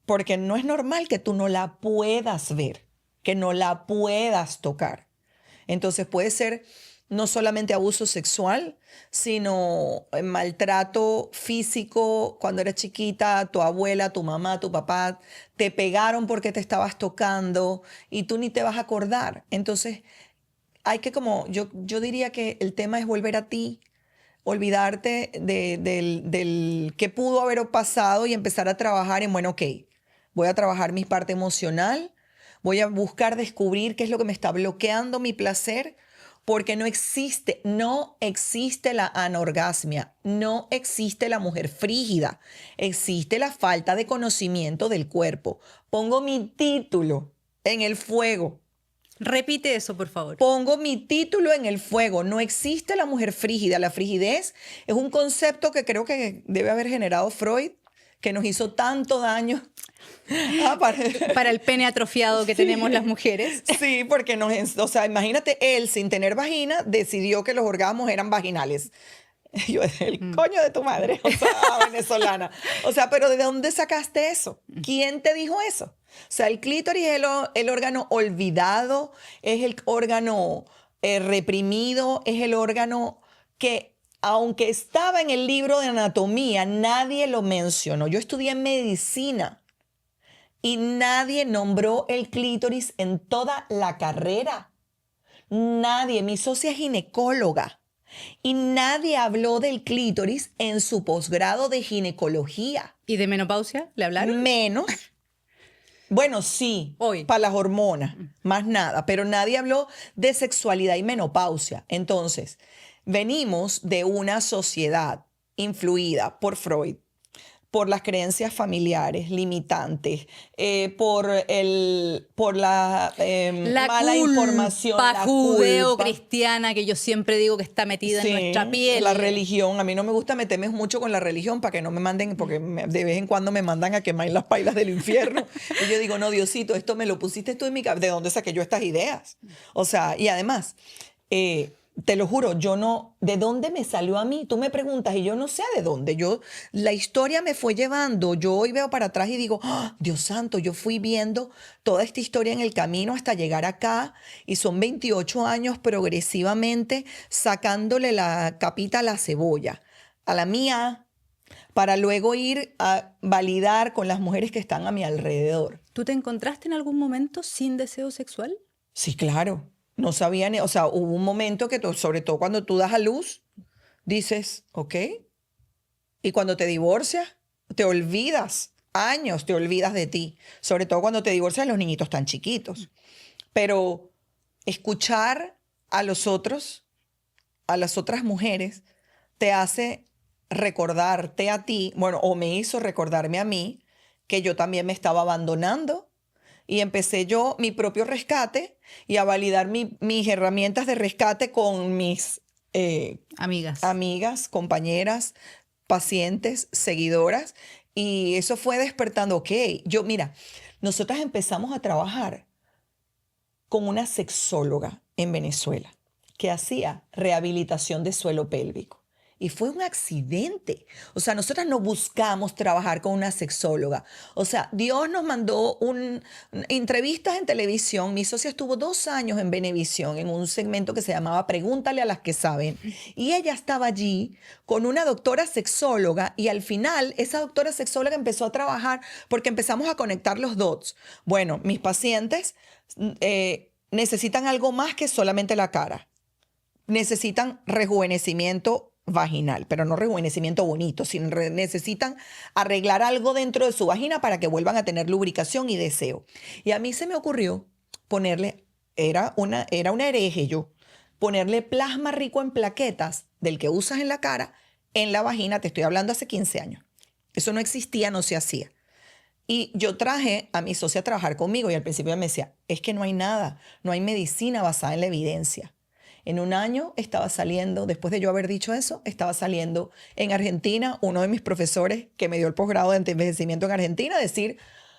porque no es normal que tú no la puedas ver, que no la puedas tocar. Entonces puede ser no solamente abuso sexual, sino maltrato físico. Cuando eras chiquita, tu abuela, tu mamá, tu papá te pegaron porque te estabas tocando y tú ni te vas a acordar. Entonces hay que yo diría que el tema es volver a ti, olvidarte del que pudo haber pasado y empezar a trabajar en, bueno, ok, voy a trabajar mi parte emocional, voy a buscar descubrir qué es lo que me está bloqueando mi placer, porque no existe la anorgasmia, no existe la mujer frígida, existe la falta de conocimiento del cuerpo. Pongo mi título en el fuego. Repite eso, por favor. Pongo mi título en el fuego. No existe la mujer frígida. La frigidez es un concepto que creo que debe haber generado Freud, que nos hizo tanto daño. Para el pene atrofiado que tenemos las mujeres. Sí, porque o sea, imagínate, él sin tener vagina decidió que los orgasmos eran vaginales. Yo, el coño de tu madre, o sea, venezolana. O sea, pero ¿de dónde sacaste eso? ¿Quién te dijo eso? O sea, el clítoris es el órgano olvidado, es el órgano reprimido, es el órgano que, aunque estaba en el libro de anatomía, nadie lo mencionó. Yo estudié medicina y nadie nombró el clítoris en toda la carrera. Nadie. Mi socia es ginecóloga. Y nadie habló del clítoris en su posgrado de ginecología. ¿Y de menopausia? ¿Le hablaron? Menos. Bueno, sí, Hoy. para las hormonas, más nada. Pero nadie habló de sexualidad y menopausia. Entonces, venimos de una sociedad influida por Freud, por las creencias familiares limitantes, por la mala información, la judeo-cristiana que yo siempre digo que está metida en nuestra piel. La religión. A mí no me gusta meterme mucho con la religión para que no me manden, porque de vez en cuando me mandan a quemar las pailas del infierno. Y yo digo, no, Diosito, esto me lo pusiste tú en mi cabeza. ¿De dónde saqué yo estas ideas? O sea, y además, te lo juro, yo no, ¿de dónde me salió a mí? Tú me preguntas y yo no sé de dónde. La historia me fue llevando. Yo hoy veo para atrás y digo, ¡ah! Dios santo, yo fui viendo toda esta historia en el camino hasta llegar acá y son 28 años progresivamente sacándole la capita a la cebolla, a la mía, para luego ir a validar con las mujeres que están a mi alrededor. ¿Tú te encontraste en algún momento sin deseo sexual? Sí, claro. No sabía, o sea, hubo un momento que, sobre todo cuando tú das a luz, dices, ok. Y cuando te divorcias, te olvidas, años te olvidas de ti. Sobre todo cuando te divorcias, los niñitos tan chiquitos. Pero escuchar a los otros, a las otras mujeres, te hace recordarte a ti, bueno, o me hizo recordarme a mí, que yo también me estaba abandonando. Y empecé yo mi propio rescate y a validar mis herramientas de rescate con mis amigas, compañeras, pacientes, seguidoras. Y eso fue despertando, ok, mira, nosotras empezamos a trabajar con una sexóloga en Venezuela que hacía rehabilitación de suelo pélvico. Y fue un accidente. O sea, nosotras no buscamos trabajar con una sexóloga. O sea, Dios nos mandó entrevistas en televisión. Mi socia estuvo 2 años en Venevisión en un segmento que se llamaba Pregúntale a las que saben. Y ella estaba allí con una doctora sexóloga y al final esa doctora sexóloga empezó a trabajar porque empezamos a conectar los dots. Bueno, mis pacientes necesitan algo más que solamente la cara. Necesitan rejuvenecimiento vaginal, pero no rejuvenecimiento bonito, sino necesitan arreglar algo dentro de su vagina para que vuelvan a tener lubricación y deseo. Y a mí se me ocurrió ponerle, era una hereje yo, ponerle plasma rico en plaquetas del que usas en la cara, en la vagina, te estoy hablando hace 15 años. Eso no existía, no se hacía. Y yo traje a mi socia a trabajar conmigo y al principio me decía, es que no hay nada, no hay medicina basada en la evidencia. En un año estaba saliendo, después de yo haber dicho eso, estaba saliendo en Argentina, uno de mis profesores que me dio el posgrado de antienvejecimiento en Argentina, decir,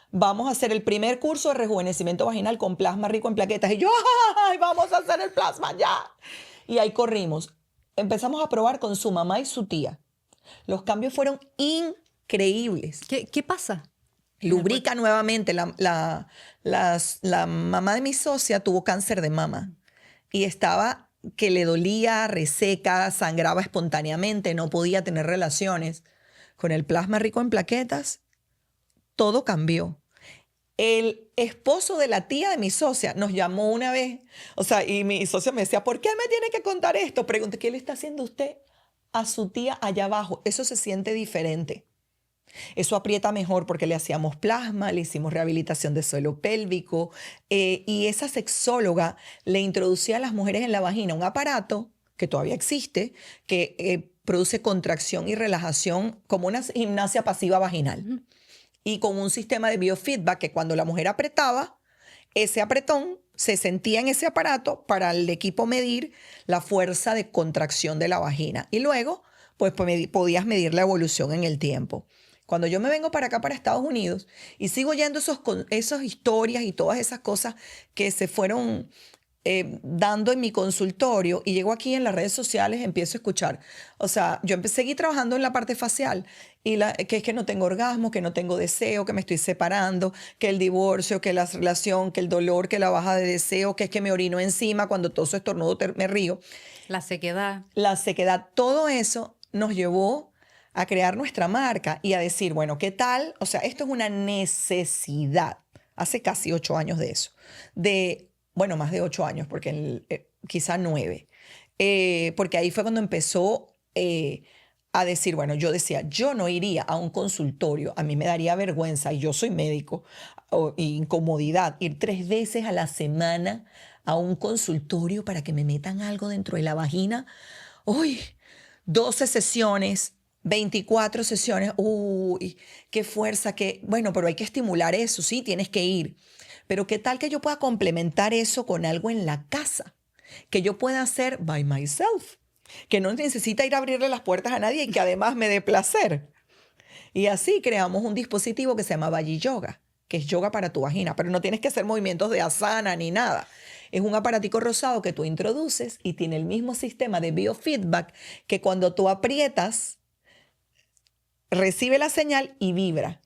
vamos a hacer el primer curso de rejuvenecimiento vaginal con plasma rico en plaquetas. Y yo, ¡ay, vamos a hacer el plasma ya! Y ahí corrimos. Empezamos a probar con su mamá y su tía. Los cambios fueron increíbles. ¿Qué pasa? Lubrica nuevamente. La mamá de mi socia tuvo cáncer de mama y estaba que le dolía, reseca, sangraba espontáneamente, no podía tener relaciones. Con el plasma rico en plaquetas, todo cambió. El esposo de la tía de mi socia nos llamó una vez, o sea, y mi socia me decía, ¿por qué me tiene que contar esto? Pregunté, ¿qué le está haciendo usted a su tía allá abajo? Eso se siente diferente. Eso aprieta mejor porque le hacíamos plasma, le hicimos rehabilitación de suelo pélvico y esa sexóloga le introducía a las mujeres en la vagina un aparato que todavía existe, que produce contracción y relajación como una gimnasia pasiva vaginal. Y con un sistema de biofeedback que cuando la mujer apretaba, ese apretón se sentía en ese aparato para el equipo medir la fuerza de contracción de la vagina. Y luego, pues podías medir la evolución en el tiempo. Cuando yo me vengo para acá, para Estados Unidos, y sigo oyendo esas historias y todas esas cosas que se fueron dando en mi consultorio, y llego aquí en las redes sociales, empiezo a escuchar. O sea, seguí trabajando en la parte facial, y que es que no tengo orgasmo, que no tengo deseo, que me estoy separando, que el divorcio, que la relación, que el dolor, que la baja de deseo, que es que me orino encima, cuando toso, estornudo, me río. La sequedad. La sequedad, todo eso nos llevó a crear nuestra marca y a decir, bueno, ¿qué tal? O sea, esto es una necesidad. Hace casi 8 años de eso. Bueno, más de 8 años, porque quizá 9. Porque ahí fue cuando empezó a decir, bueno, yo decía, yo no iría a un consultorio, a mí me daría vergüenza, y yo soy médico, incomodidad, ir 3 veces a la semana a un consultorio para que me metan algo dentro de la vagina. Uy, 12 sesiones, 24 sesiones, uy, qué fuerza, bueno, pero hay que estimular eso, sí, tienes que ir. Pero ¿qué tal que yo pueda complementar eso con algo en la casa? Que yo pueda hacer by myself, que no necesita ir a abrirle las puertas a nadie y que además me dé placer. Y así creamos un dispositivo que se llama Vagi Yoga, que es yoga para tu vagina, pero no tienes que hacer movimientos de asana ni nada. Es un aparatico rosado que tú introduces y tiene el mismo sistema de biofeedback que cuando tú aprietas, recibe la señal y vibra.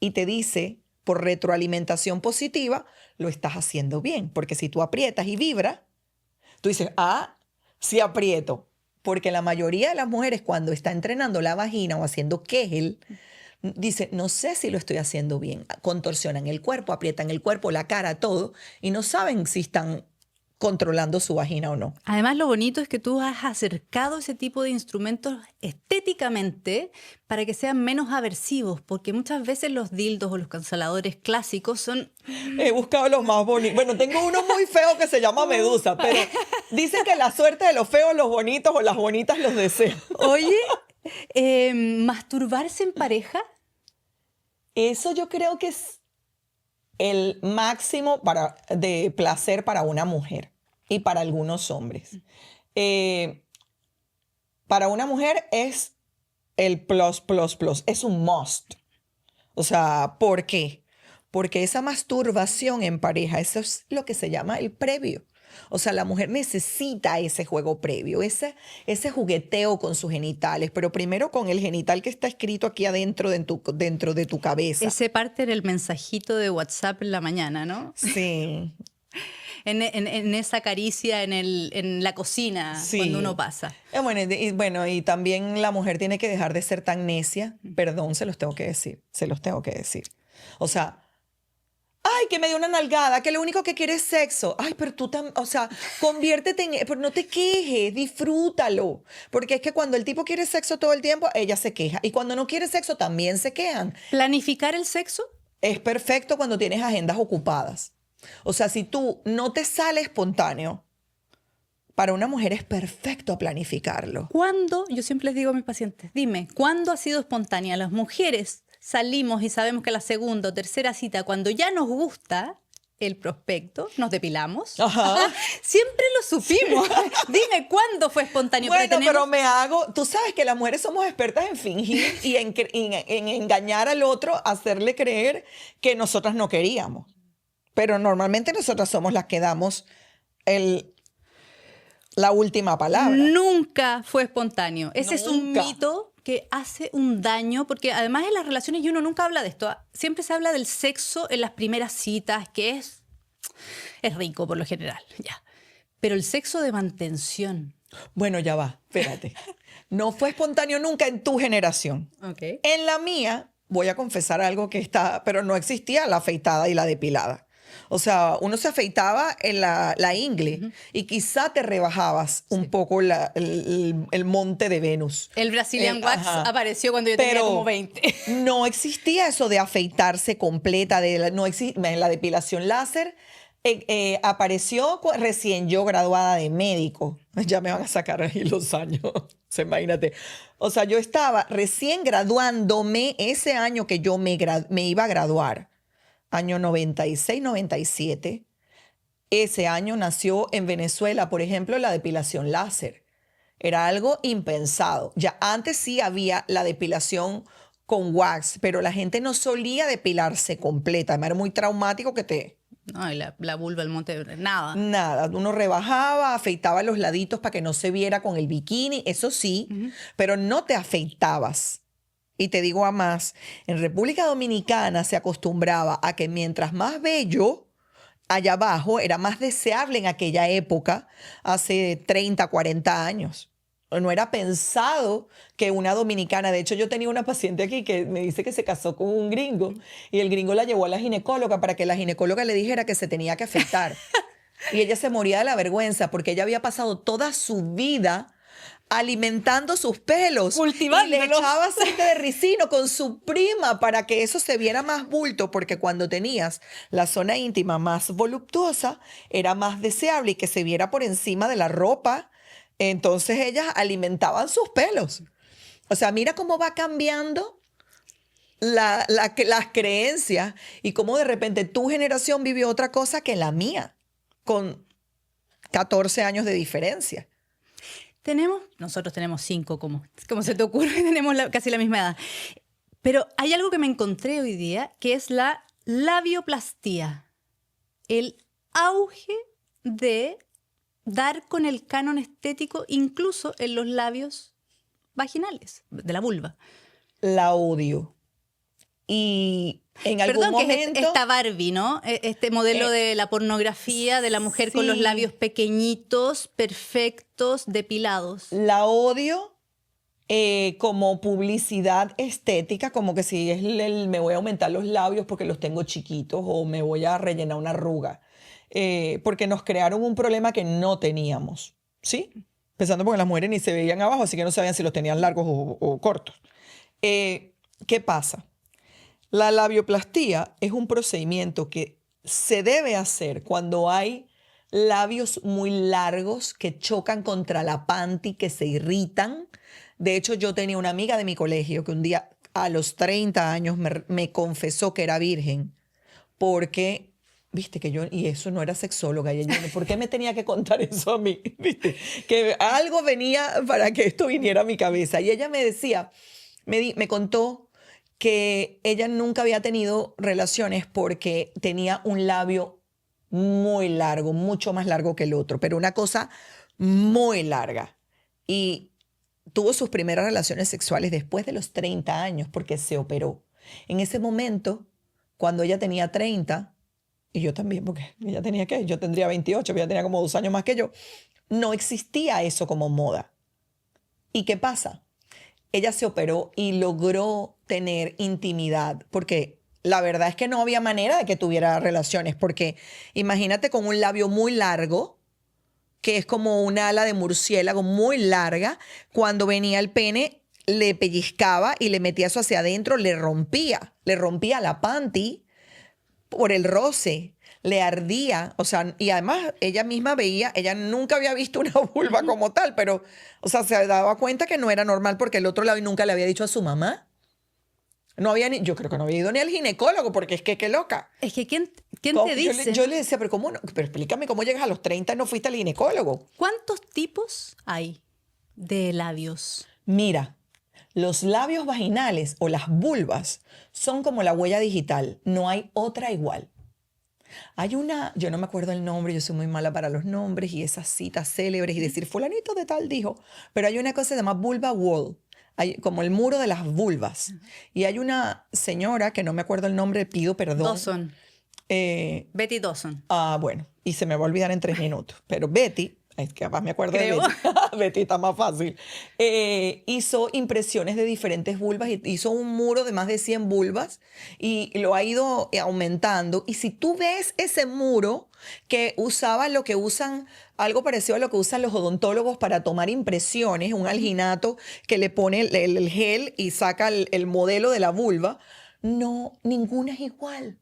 Y te dice, por retroalimentación positiva, lo estás haciendo bien. Porque si tú aprietas y vibra, tú dices, sí aprieto. Porque la mayoría de las mujeres cuando está entrenando la vagina o haciendo Kegel, dice, no sé si lo estoy haciendo bien. Contorsionan el cuerpo, aprietan el cuerpo, la cara, todo, y no saben si están controlando su vagina o no. Además, lo bonito es que tú has acercado ese tipo de instrumentos estéticamente para que sean menos aversivos, porque muchas veces los dildos o los canceladores clásicos son... He buscado los más bonitos. Bueno, tengo uno muy feo que se llama Medusa, pero dicen que la suerte de los feos, los bonitos o las bonitas los desean. Oye, ¿masturbarse en pareja? Eso yo creo que es el máximo de placer para una mujer y para algunos hombres. Para una mujer es el plus, plus, plus. Es un must. O sea, ¿por qué? Porque esa masturbación en pareja, eso es lo que se llama el previo. O sea, la mujer necesita ese juego previo, ese jugueteo con sus genitales, pero primero con el genital que está escrito aquí adentro dentro de tu cabeza. Ese parte en el mensajito de WhatsApp en la mañana, ¿no? Sí. En esa caricia en la cocina, Sí. cuando uno pasa. Bueno, y también la mujer tiene que dejar de ser tan necia. Perdón, se los tengo que decir. O sea, ay, que me dio una nalgada, que lo único que quiere es sexo. Ay, pero tú también, o sea, conviértete pero no te quejes, disfrútalo. Porque es que cuando el tipo quiere sexo todo el tiempo, ella se queja. Y cuando no quiere sexo, también se quejan. ¿Planificar el sexo? Es perfecto cuando tienes agendas ocupadas. O sea, si tú no te sale espontáneo, para una mujer es perfecto planificarlo. ¿Cuándo? Yo siempre les digo a mis pacientes, dime, ¿cuándo ha sido espontánea? Las mujeres salimos y sabemos que la segunda o tercera cita, cuando ya nos gusta el prospecto, nos depilamos. Ajá. Siempre lo supimos. Dime, ¿cuándo fue espontáneo? Bueno, pero tú sabes que las mujeres somos expertas en fingir y en engañar al otro, hacerle creer que nosotras no queríamos. Pero normalmente nosotras somos las que damos la última palabra. Nunca fue espontáneo. Ese es un Nunca. mito que hace un daño, porque además en las relaciones, y uno nunca habla de esto, siempre se habla del sexo en las primeras citas, que es rico por lo general, ya. Pero el sexo de mantención. Bueno, ya va, espérate. No fue espontáneo nunca en tu generación. Okay. En la mía, voy a confesar algo pero no existía la afeitada y la depilada. O sea, uno se afeitaba en la ingle y quizá te rebajabas un poco el monte de Venus. El Brazilian Wax apareció cuando yo tenía como 20. No existía eso de afeitarse completa, la depilación láser. Apareció recién yo graduada de médico. Ya me van a sacar ahí los años. Imagínate. O sea, yo estaba recién graduándome ese año que yo me iba a graduar. Año 96, 97. Ese año nació en Venezuela, por ejemplo, la depilación láser. Era algo impensado. Ya antes sí había la depilación con wax, pero la gente no solía depilarse completa. Además, era muy traumático No, y la vulva, el monte, nada. Nada, uno rebajaba, afeitaba los laditos para que no se viera con el bikini, eso sí, pero no te afeitabas. Y te digo a más, en República Dominicana se acostumbraba a que mientras más bello, allá abajo, era más deseable en aquella época, hace 30, 40 años. No era pensado que una dominicana, de hecho yo tenía una paciente aquí que me dice que se casó con un gringo y el gringo la llevó a la ginecóloga para que la ginecóloga le dijera que se tenía que afeitar. Y ella se moría de la vergüenza porque ella había pasado toda su vida alimentando sus pelos. Cultivándolos. Y le echaba aceite de ricino con su prima para que eso se viera más bulto, porque cuando tenías la zona íntima más voluptuosa, era más deseable y que se viera por encima de la ropa. Entonces ellas alimentaban sus pelos. O sea, mira cómo va cambiando las creencias y cómo de repente tu generación vivió otra cosa que la mía, con 14 años de diferencia. Nosotros tenemos 5, como se te ocurre, tenemos casi la misma edad. Pero hay algo que me encontré hoy día, que es la labioplastía. El auge de dar con el canon estético incluso en los labios vaginales, de la vulva. La odio. Y en algún Perdón, que es momento... esta Barbie, ¿no? Este modelo de la pornografía, de la mujer con los sí. labios pequeñitos, perfectos, depilados. La odio como publicidad estética, como que si es me voy a aumentar los labios porque los tengo chiquitos o me voy a rellenar una arruga. Porque nos crearon un problema que no teníamos, ¿sí? Pensando porque las mujeres ni se veían abajo, así que no sabían si los tenían largos o cortos. ¿Qué pasa? La labioplastía es un procedimiento que se debe hacer cuando hay labios muy largos que chocan contra la panty, que se irritan. De hecho, yo tenía una amiga de mi colegio que un día a los 30 años me confesó que era virgen porque, viste, que yo, y eso no era sexóloga, y ella, ¿por qué me tenía que contar eso a mí? ¿Viste? Que algo venía para que esto viniera a mi cabeza. Y ella me decía, me contó que ella nunca había tenido relaciones porque tenía un labio muy largo, mucho más largo que el otro, pero una cosa muy larga. Y tuvo sus primeras relaciones sexuales después de los 30 años porque se operó. En ese momento, cuando ella tenía 30, y yo también, porque ella tenía, ¿qué? Yo tendría 28, ella tenía como 2 años más que yo, no existía eso como moda. ¿Y qué pasa? Ella se operó y logró tener intimidad, porque la verdad es que no había manera de que tuviera relaciones, porque imagínate con un labio muy largo, que es como una ala de murciélago muy larga, cuando venía el pene le pellizcaba y le metía eso hacia adentro, le rompía la panty por el roce. Le ardía, o sea, y además ella misma veía, ella nunca había visto una vulva como tal, pero, o sea, se daba cuenta que no era normal porque el otro lado y nunca le había dicho a su mamá. No había yo creo que no había ido ni al ginecólogo porque es que qué loca. Es que ¿quién ¿Cómo? te dice? Yo le decía, pero ¿cómo no? Pero explícame cómo llegas a los 30 y no fuiste al ginecólogo. ¿Cuántos tipos hay de labios? Mira, los labios vaginales o las vulvas son como la huella digital, no hay otra igual. Hay una, yo no me acuerdo el nombre, yo soy muy mala para los nombres y esas citas célebres y decir fulanito de tal dijo, pero hay una cosa que se llama vulva wall, como el muro de las vulvas. Y hay una señora que no me acuerdo el nombre, pido perdón. Dawson. Betty Dawson. Bueno, y se me va a olvidar en 3 minutos, pero Betty, es que capaz me acuerdo Creo. de Betty, Betty está más fácil, hizo impresiones de diferentes vulvas y hizo un muro de más de 100 vulvas y lo ha ido aumentando. Y si tú ves ese muro que usaba lo que usan, algo parecido a lo que usan los odontólogos para tomar impresiones, un alginato que le pone el gel y saca el modelo de la vulva, no, ninguna es igual.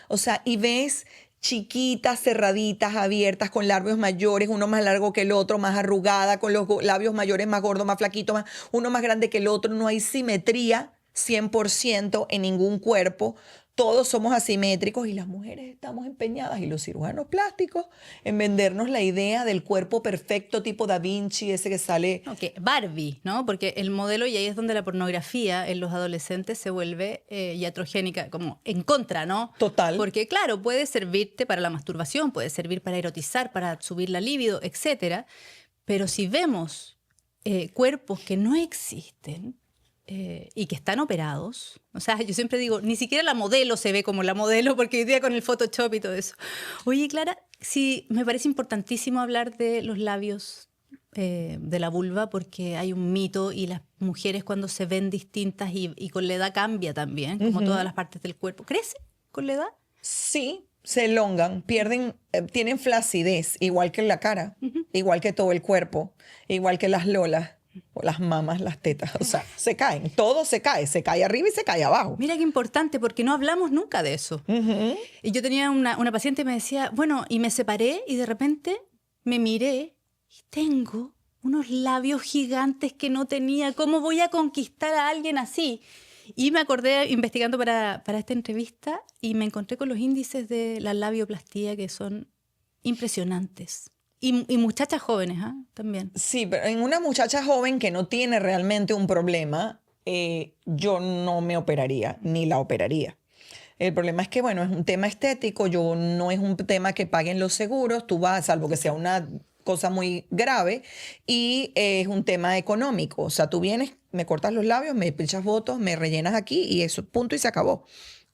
O sea, y ves chiquitas, cerraditas, abiertas, con labios mayores, uno más largo que el otro, más arrugada, con los labios mayores más gordos, más flaquitos, uno más grande que el otro. No hay simetría 100% en ningún cuerpo. Todos somos asimétricos y las mujeres estamos empeñadas, y los cirujanos plásticos, en vendernos la idea del cuerpo perfecto tipo Da Vinci, ese que sale... Okay. Barbie, ¿no? Porque el modelo, y ahí es donde la pornografía en los adolescentes se vuelve iatrogénica, como en contra, ¿no? Total. Porque claro, puede servirte para la masturbación, puede servir para erotizar, para subir la libido, etcétera. Pero si vemos cuerpos que no existen, y que están operados. O sea, yo siempre digo, ni siquiera la modelo se ve como la modelo, porque hoy día con el Photoshop y todo eso. Oye, Clara, sí, me parece importantísimo hablar de los labios de la vulva, porque hay un mito y las mujeres cuando se ven distintas y con la edad cambia también, como todas las partes del cuerpo. ¿Crece con la edad? Sí, se elongan, pierden, tienen flacidez, igual que la cara, igual que todo el cuerpo, igual que las lolas. O las mamas, las tetas, o sea, se caen, todo se cae arriba y se cae abajo. Mira qué importante, porque no hablamos nunca de eso. Y yo tenía una paciente que me decía, bueno, y me separé y de repente me miré y tengo unos labios gigantes que no tenía. ¿Cómo voy a conquistar a alguien así? Y me acordé investigando para esta entrevista y me encontré con los índices de la labioplastía que son impresionantes. Y muchachas jóvenes, ¿eh? También. Sí, pero en una muchacha joven que no tiene realmente un problema, yo no me operaría, ni la operaría. El problema es que, bueno, es un tema estético, yo no es un tema que paguen los seguros, tú vas, salvo que sea una cosa muy grave, y es un tema económico. O sea, tú vienes, me cortas los labios, me pinchas votos, me rellenas aquí y eso, punto y se acabó.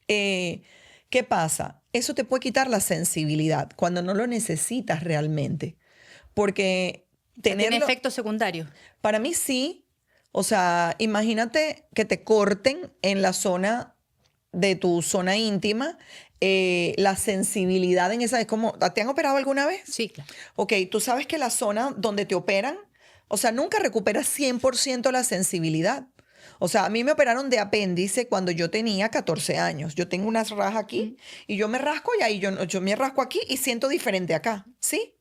¿Qué pasa? Eso te puede quitar la sensibilidad cuando no lo necesitas realmente. Porque Tiene tenerlo, efectos secundarios. para mí sí. O sea, imagínate que te corten en la zona de tu zona íntima, la sensibilidad en esa, es como, ¿te han operado alguna vez? Sí, claro. Ok, tú sabes que la zona donde te operan, o sea, nunca recuperas 100% la sensibilidad. O sea, a mí me operaron de apéndice cuando yo tenía 14 años. Yo tengo unas rajas aquí y yo me rasco y ahí yo me rasco aquí y siento diferente acá, ¿sí?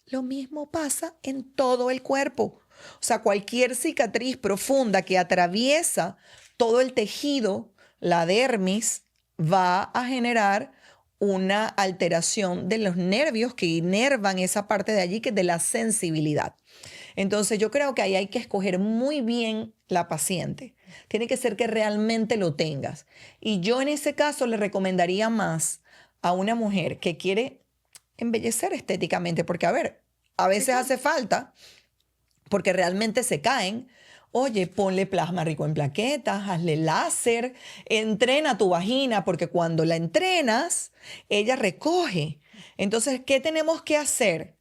Lo mismo pasa en todo el cuerpo. O sea, cualquier cicatriz profunda que atraviesa todo el tejido, la dermis, va a generar una alteración de los nervios que inervan esa parte de allí, que es de la sensibilidad. Entonces yo creo que ahí hay que escoger muy bien la paciente. Tiene que ser que realmente lo tengas. Y yo en ese caso le recomendaría más a una mujer que quiere embellecer estéticamente, porque a ver, a veces hace falta, porque realmente se caen. Oye, ponle plasma rico en plaquetas, hazle láser, entrena tu vagina, porque cuando la entrenas, ella recoge. Entonces, ¿qué tenemos que hacer?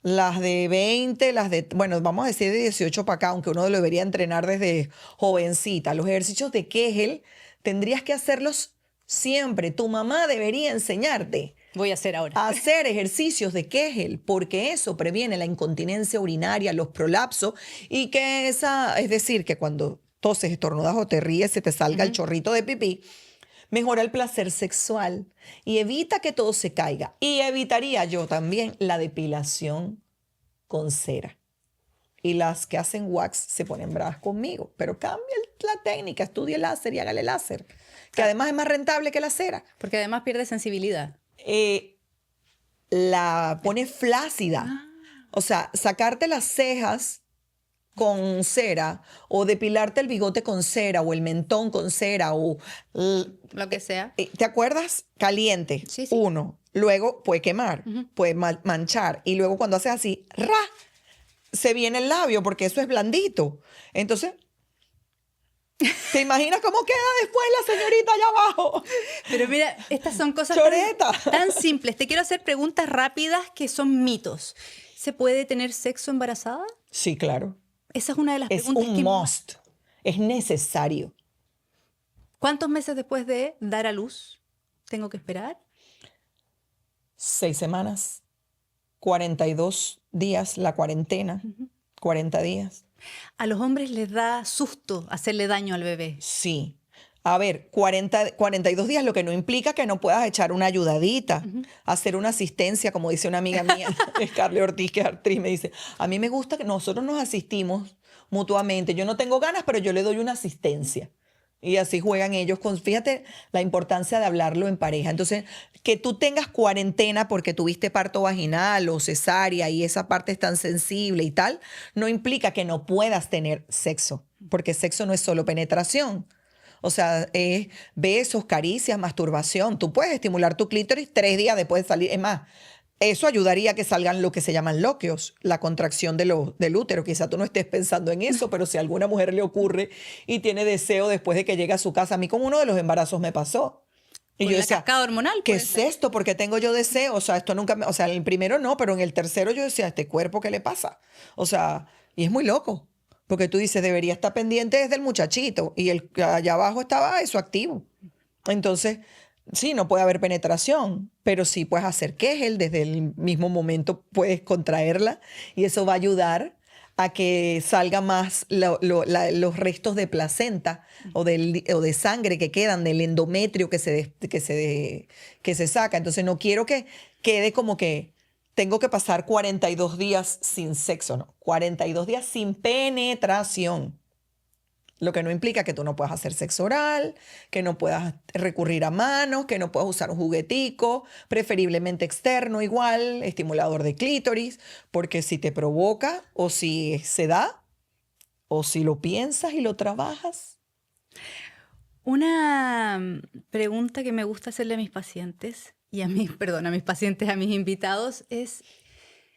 Las de 20, bueno, vamos a decir de 18 para acá, aunque uno lo debería entrenar desde jovencita. Los ejercicios de Kegel tendrías que hacerlos siempre. Tu mamá debería enseñarte Voy a hacer ahora. a hacer ejercicios de Kegel, porque eso previene la incontinencia urinaria, los prolapsos, y que es decir, que cuando toses, estornudas o te ríes, se te salga el chorrito de pipí, mejora el placer sexual y evita que todo se caiga. Y evitaría yo también la depilación con cera. Y las que hacen wax se ponen bravas conmigo, pero cambia la técnica, estudie láser y hágale láser, que además es más rentable que la cera. Porque además pierde sensibilidad. La pone flácida. O sea, sacarte las cejas con cera o depilarte el bigote con cera o el mentón con cera o... Lo que sea. ¿Te acuerdas? Caliente. Sí. Uno. Luego puede quemar, puede manchar. Y luego cuando haces así, ¡ra! Se viene el labio porque eso es blandito. Entonces... ¿Te imaginas cómo queda después la señorita allá abajo? Pero mira, estas son cosas Choreta. tan simples. Te quiero hacer preguntas rápidas que son mitos. ¿Se puede tener sexo embarazada? Sí, claro. Esa es una de las Es preguntas un que... must. Es necesario. ¿Cuántos meses después de dar a luz tengo que esperar? 6 semanas, 42 días, la cuarentena, 40 días. ¿A los hombres les da susto hacerle daño al bebé? Sí. A ver, 42 días, lo que no implica que no puedas echar una ayudadita, hacer una asistencia, como dice una amiga mía, Scarlett Ortiz, que es actriz, me dice, a mí me gusta que nosotros nos asistimos mutuamente. Yo no tengo ganas, pero yo le doy una asistencia. Y así juegan ellos con, fíjate la importancia de hablarlo en pareja. Entonces, que tú tengas cuarentena porque tuviste parto vaginal o cesárea y esa parte es tan sensible y tal, no implica que no puedas tener sexo, porque sexo no es solo penetración. O sea, es besos, caricias, masturbación. Tú puedes estimular tu clítoris 3 días después de salir. Es más, eso ayudaría a que salgan lo que se llaman loquios, la contracción del útero. Quizá tú no estés pensando en eso, pero si a alguna mujer le ocurre y tiene deseo después de que llega a su casa, a mí con uno de los embarazos me pasó. Y Con yo la decía, cascada hormonal. ¿qué puede es ser. esto? ¿Por qué tengo yo deseo? O sea, esto nunca o sea, en el primero no, pero en el tercero yo decía, ¿este cuerpo qué le pasa? O sea, y es muy loco, porque tú dices, debería estar pendiente desde el muchachito y el allá abajo estaba eso activo. Entonces, sí, no puede haber penetración, pero sí puedes hacer Kegel, desde el mismo momento puedes contraerla y eso va a ayudar a que salga más los restos de placenta o de sangre que quedan del endometrio que se saca. Entonces no quiero que quede como que tengo que pasar 42 días sin sexo, no, 42 días sin penetración. Lo que no implica que tú no puedas hacer sexo oral, que no puedas recurrir a manos, que no puedas usar un juguetico, preferiblemente externo igual, estimulador de clítoris, porque si te provoca o si se da o si lo piensas y lo trabajas. Una pregunta que me gusta hacerle a mis pacientes y a mis, perdón, a mis pacientes, a mis invitados es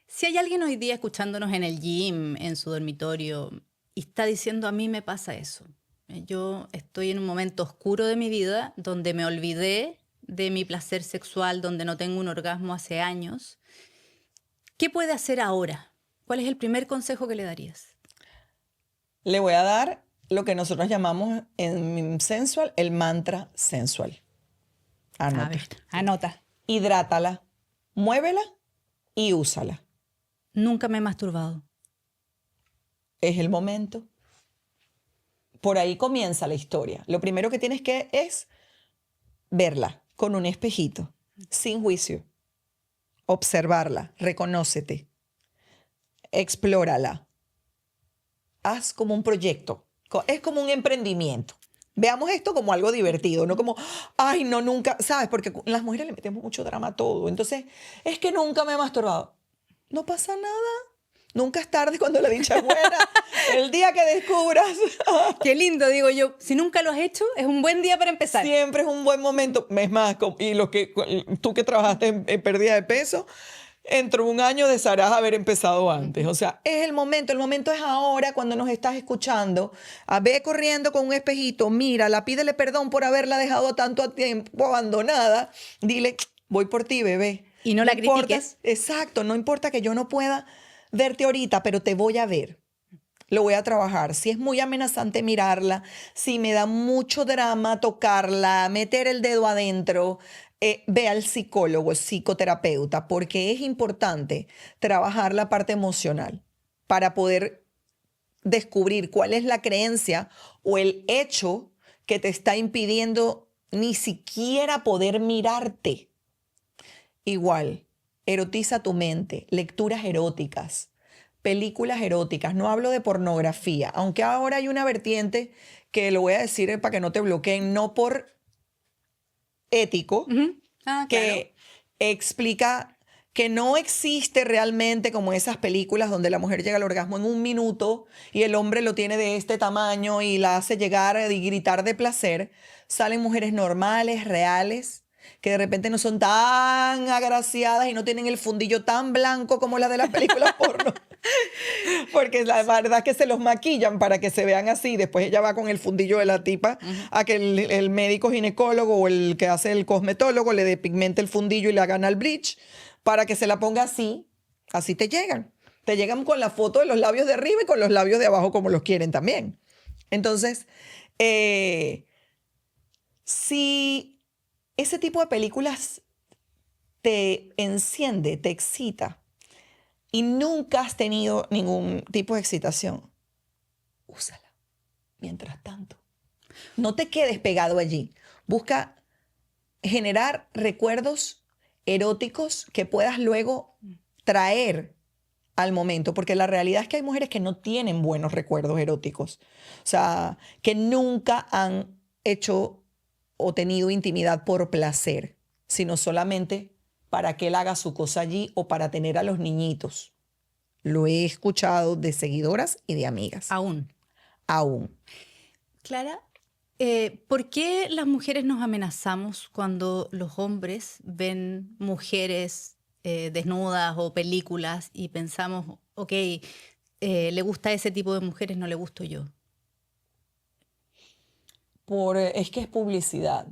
si hay alguien hoy día escuchándonos en el gym, en su dormitorio y está diciendo a mí me pasa eso. Yo estoy en un momento oscuro de mi vida donde me olvidé de mi placer sexual, donde no tengo un orgasmo hace años. ¿Qué puede hacer ahora? ¿Cuál es el primer consejo que le darías? Le voy a dar lo que nosotros llamamos en Sensual el mantra sensual. Anota. A ver, anota. Hidrátala, muévela y úsala. Nunca me he masturbado. Es el momento. Por ahí comienza la historia. Lo primero que tienes que es verla con un espejito, sin juicio. Observarla, reconócete, explórala. Haz como un proyecto, es como un emprendimiento. Veamos esto como algo divertido, no como, ay, no, nunca, ¿sabes? Porque las mujeres le metemos mucho drama a todo. Entonces, es que nunca me he masturbado. No pasa nada. Nunca es tarde cuando la dicha es buena. El día que descubras. Qué lindo, digo yo. Si nunca lo has hecho, es un buen día para empezar. Siempre es un buen momento. Es más, y tú que trabajaste en pérdida de peso, entre un año desearás haber empezado antes. O sea, es el momento es ahora cuando nos estás escuchando. Ve corriendo con un espejito, mírala, pídele perdón por haberla dejado tanto tiempo abandonada. Dile, voy por ti, bebé. Y no la importa, critiques. exacto, no importa que yo no pueda verte ahorita, pero te voy a ver. Lo voy a trabajar. Si es muy amenazante mirarla, si me da mucho drama tocarla, meter el dedo adentro, ve al psicólogo, psicoterapeuta, porque es importante trabajar la parte emocional para poder descubrir cuál es la creencia o el hecho que te está impidiendo ni siquiera poder mirarte. Igual, erotiza tu mente, lecturas eróticas, películas eróticas. No hablo de pornografía, aunque ahora hay una vertiente que lo voy a decir para que no te bloqueen, no por ético, que explica que no existe realmente como esas películas donde la mujer llega al orgasmo en 1 minuto y el hombre lo tiene de este tamaño y la hace llegar y gritar de placer. Salen mujeres normales, reales, que de repente no son tan agraciadas y no tienen el fundillo tan blanco como las de las películas porno. Porque la verdad es que se los maquillan para que se vean así. Después ella va con el fundillo de la tipa a que el médico ginecólogo o el que hace el cosmetólogo le depigmente el fundillo y le hagan al bleach para que se la ponga así. Así te llegan. Te llegan con la foto de los labios de arriba y con los labios de abajo como los quieren también. Entonces, si ese tipo de películas te enciende, te excita y nunca has tenido ningún tipo de excitación, úsala mientras tanto. No te quedes pegado allí. Busca generar recuerdos eróticos que puedas luego traer al momento, porque la realidad es que hay mujeres que no tienen buenos recuerdos eróticos, o sea, que nunca han hecho o tenido intimidad por placer, sino solamente para que él haga su cosa allí o para tener a los niñitos. Lo he escuchado de seguidoras y de amigas. Aún. Clara, ¿por qué las mujeres nos amenazamos cuando los hombres ven mujeres desnudas o películas y pensamos, ok, le gusta ese tipo de mujeres, no le gusto yo? Es que es publicidad.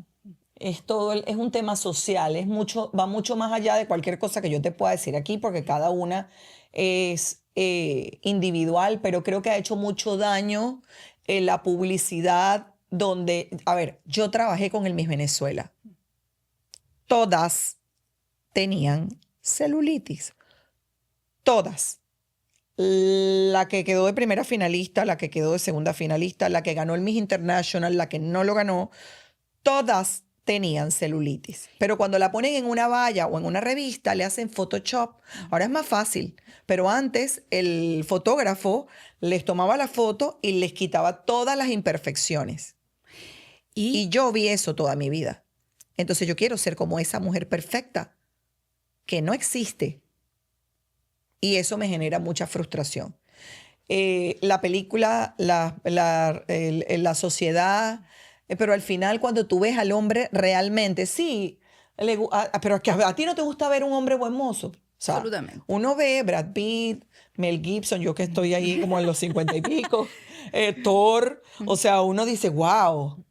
Es un tema social, va mucho más allá de cualquier cosa que yo te pueda decir aquí, porque cada una es individual, pero creo que ha hecho mucho daño la publicidad donde, a ver, yo trabajé con el Miss Venezuela. Todas tenían celulitis. Todas. La que quedó de primera finalista, la que quedó de segunda finalista, la que ganó el Miss International, la que no lo ganó, todas tenían celulitis. Pero cuando la ponen en una valla o en una revista, le hacen Photoshop. Ahora es más fácil. Pero antes el fotógrafo les tomaba la foto y les quitaba todas las imperfecciones. Y yo vi eso toda mi vida. Entonces yo quiero ser como esa mujer perfecta que no existe. Y eso me genera mucha frustración. La película, la sociedad, Pero al final, cuando tú ves al hombre realmente, sí, pero a ti no te gusta ver un hombre buen mozo. O sea, Absolutamente. uno ve Brad Pitt, Mel Gibson, yo que estoy ahí como en los 50 y pico, Thor, o sea, uno dice, wow.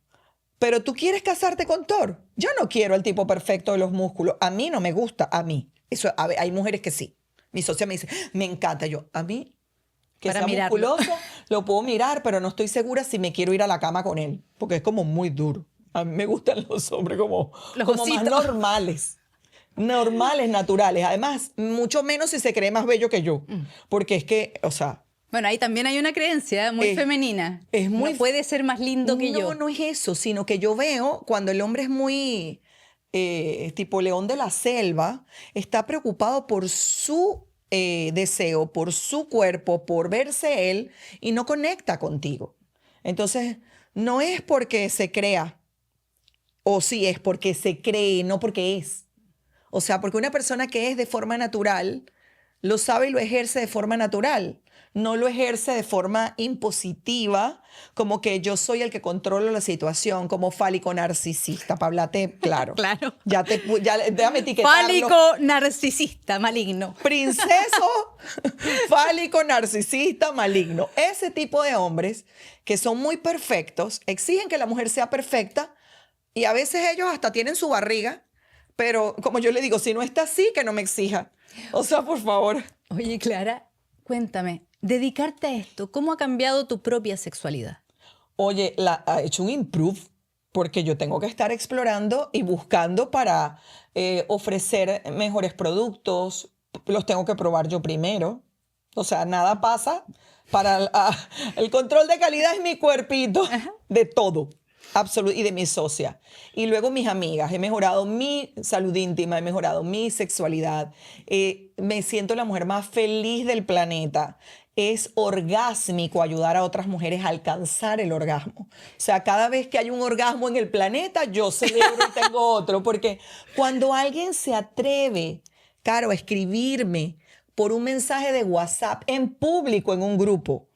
Pero tú quieres casarte con Thor. Yo no quiero el tipo perfecto de los músculos. A mí no me gusta, a mí. Eso, a ver, hay mujeres que sí. Mi socia me dice, me encanta. Yo, a mí, que Para sea mirarlo. musculoso, lo puedo mirar, pero no estoy segura si me quiero ir a la cama con él, porque es como muy duro. A mí me gustan los hombres como Los más ositos. normales. Normales, naturales. Además, mucho menos si se cree más bello que yo. Porque es que, o sea, Bueno, ahí también hay una creencia muy femenina. es muy... No puede ser más lindo que yo. No es eso, sino que yo veo cuando el hombre es muy tipo león de la selva, está preocupado por su deseo, por su cuerpo, por verse él y no conecta contigo. Entonces, no es porque se crea, o sí es porque se cree, no porque es. O sea, porque una persona que es de forma natural, lo sabe y lo ejerce de forma natural. No lo ejerce de forma impositiva, como que yo soy el que controlo la situación, como fálico narcisista, para hablarte claro. Claro. Déjame etiquetarlo. Fálico narcisista, maligno. Princeso, fálico, narcisista, maligno. Ese tipo de hombres que son muy perfectos, exigen que la mujer sea perfecta y a veces ellos hasta tienen su barriga, pero como yo le digo, si no está así, que no me exija. O sea, por favor. Oye, Clara, cuéntame, dedicarte a esto, ¿cómo ha cambiado tu propia sexualidad? Oye, ha hecho un improve porque yo tengo que estar explorando y buscando para ofrecer mejores productos. Los tengo que probar yo primero. O sea, nada pasa para el control de calidad es mi cuerpito de todo. Y de mi socia. Y luego mis amigas. He mejorado mi salud íntima, he mejorado mi sexualidad. Me siento la mujer más feliz del planeta. Es orgásmico ayudar a otras mujeres a alcanzar el orgasmo. O sea, cada vez que hay un orgasmo en el planeta, yo celebro y tengo otro. Porque cuando alguien se atreve, Caro, a escribirme por un mensaje de WhatsApp en público en un grupo,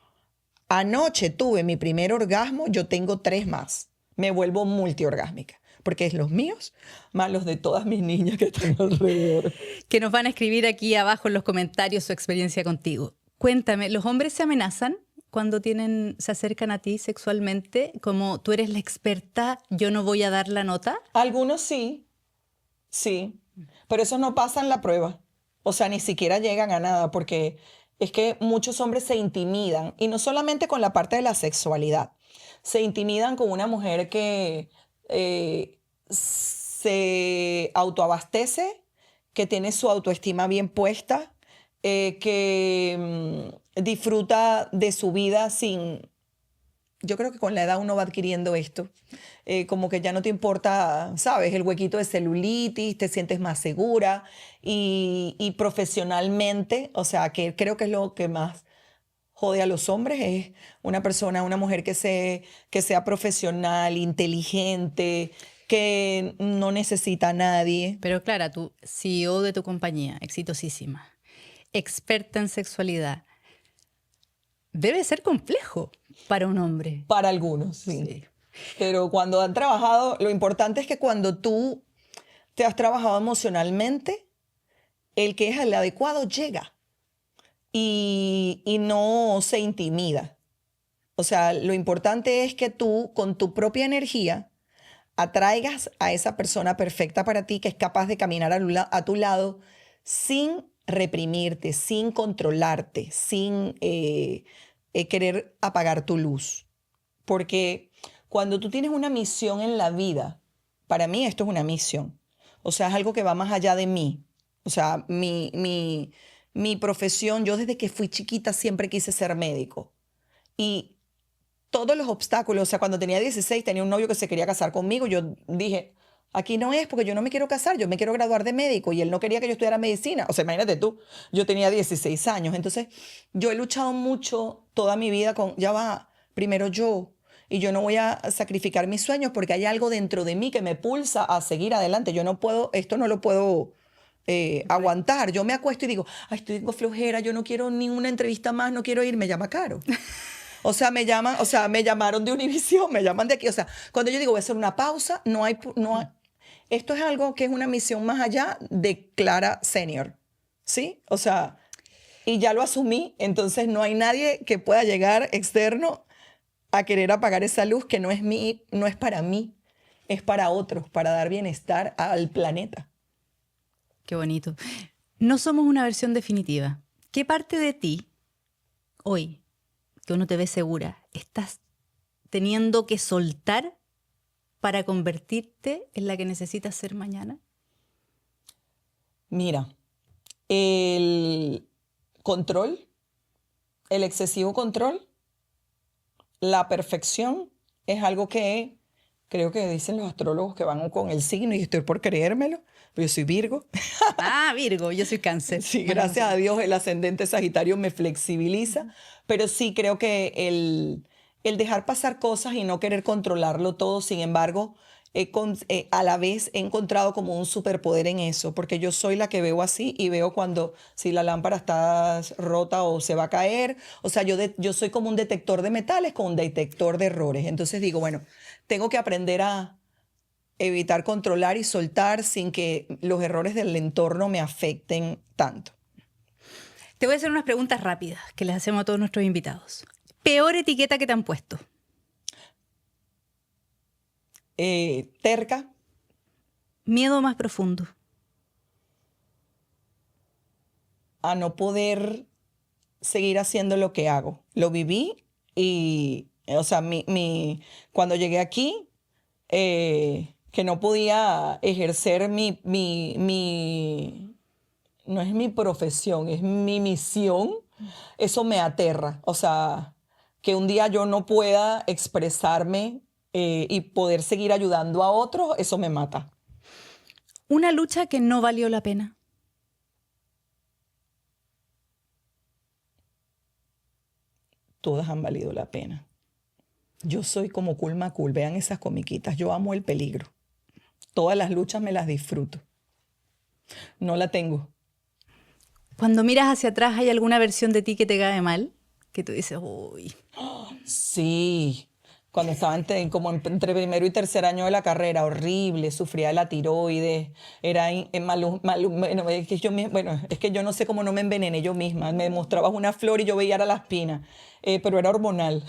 anoche tuve mi primer orgasmo, yo tengo 3 más. Me vuelvo multiorgásmica, porque es los míos más los de todas mis niñas que están alrededor. Que nos van a escribir aquí abajo en los comentarios su experiencia contigo. Cuéntame, ¿los hombres se amenazan cuando se acercan a ti sexualmente? Como tú eres la experta, yo no voy a dar la nota. Algunos sí, pero esos no pasan la prueba. O sea, ni siquiera llegan a nada, porque es que muchos hombres se intimidan, y no solamente con la parte de la sexualidad. Se intimidan con una mujer que se autoabastece, que tiene su autoestima bien puesta, que disfruta de su vida sin... Yo creo que con la edad uno va adquiriendo esto. Como que ya no te importa, ¿sabes? El huequito de celulitis, te sientes más segura. Y profesionalmente, o sea, que creo que es lo que más jode a los hombres, es una mujer que sea profesional, inteligente, que no necesita a nadie. Pero Clara, tú, CEO de tu compañía, exitosísima, experta en sexualidad, debe ser complejo para un hombre. Para algunos, sí. Pero cuando han trabajado, lo importante es que cuando tú te has trabajado emocionalmente, el que es el adecuado llega y no se intimida. O sea, lo importante es que tú, con tu propia energía, atraigas a esa persona perfecta para ti, que es capaz de caminar a tu lado sin reprimirte, sin controlarte, sin querer apagar tu luz. Porque cuando tú tienes una misión en la vida, para mí esto es una misión. O sea, es algo que va más allá de mí. O sea, mi profesión, yo desde que fui chiquita siempre quise ser médico. Y todos los obstáculos, o sea, cuando tenía 16 tenía un novio que se quería casar conmigo, yo dije, aquí no es porque yo no me quiero casar, yo me quiero graduar de médico, y él no quería que yo estudiara medicina. O sea, imagínate tú, yo tenía 16 años. Entonces, yo he luchado mucho toda mi vida con, ya va, primero yo, y yo no voy a sacrificar mis sueños porque hay algo dentro de mí que me pulsa a seguir adelante. Yo no puedo, esto no lo puedo aguantar. Yo me acuesto y digo, ay, tengo flojera, yo no quiero ninguna entrevista más, no quiero ir, me llama Caro. O sea, me llaman, o sea, me llamaron de Univision, me llaman de aquí. O sea, cuando yo digo voy a hacer una pausa, esto es algo que es una misión más allá de Clara Senior, ¿sí? O sea, y ya lo asumí, entonces no hay nadie que pueda llegar externo a querer apagar esa luz que no es para mí, es para otros, para dar bienestar al planeta. Qué bonito. No somos una versión definitiva. ¿Qué parte de ti, hoy, que uno te ve segura, estás teniendo que soltar para convertirte en la que necesitas ser mañana? Mira, el control, el excesivo control, la perfección es algo que creo que dicen los astrólogos que van con el signo y estoy por creérmelo, pero yo soy Virgo. Ah, Virgo, yo soy Cáncer. Sí, Bueno, gracias a Dios el ascendente Sagitario me flexibiliza, pero sí creo que el dejar pasar cosas y no querer controlarlo todo, sin embargo, a la vez he encontrado como un superpoder en eso, porque yo soy la que veo así y veo cuando si la lámpara está rota o se va a caer. O sea, yo soy como un detector de metales con un detector de errores. Entonces digo, bueno, tengo que aprender a evitar controlar y soltar sin que los errores del entorno me afecten tanto. te voy a hacer unas preguntas rápidas que les hacemos a todos nuestros invitados. Peor etiqueta que te han puesto. Terca, Miedo más profundo. a no poder seguir haciendo lo que hago. Lo viví y, o sea, cuando llegué aquí, que no podía ejercer no es mi profesión, es mi misión, eso me aterra. O sea, que un día yo no pueda expresarme y poder seguir ayudando a otros, eso me mata. Una lucha que no valió la pena. Todas han valido la pena. Yo soy como Cool Macul, vean esas comiquitas, yo amo el peligro. Todas las luchas me las disfruto. No la tengo. Cuando miras hacia atrás, ¿hay alguna versión de ti que te cae mal? Que tú dices, uy. Sí, cuando estaba entre primero y tercer año de la carrera, horrible, sufría de la tiroides, era bueno, es que yo no sé cómo no me envenené yo misma. Me mostrabas una flor y yo veía era la espina, pero era hormonal.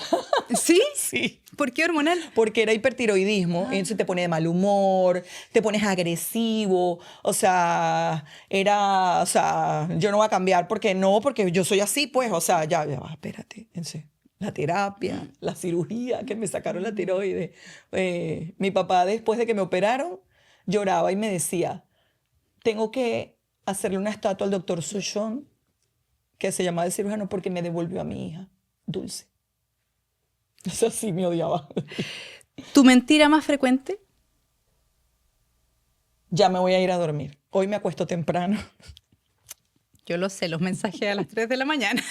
¿Sí? Sí. ¿Por qué hormonal? Porque era hipertiroidismo, y entonces te pone de mal humor, te pones agresivo, o sea, yo no voy a cambiar porque yo soy así, pues, o sea, ya, espérate, la terapia, la cirugía, que me sacaron la tiroides. Mi papá, después de que me operaron, lloraba y me decía, tengo que hacerle una estatua al doctor Sushon, que se llamaba el cirujano, porque me devolvió a mi hija, Dulce. Eso sí me odiaba. ¿Tu mentira más frecuente? Ya me voy a ir a dormir. Hoy me acuesto temprano. Yo lo sé, los mensajes a las 3 de la mañana.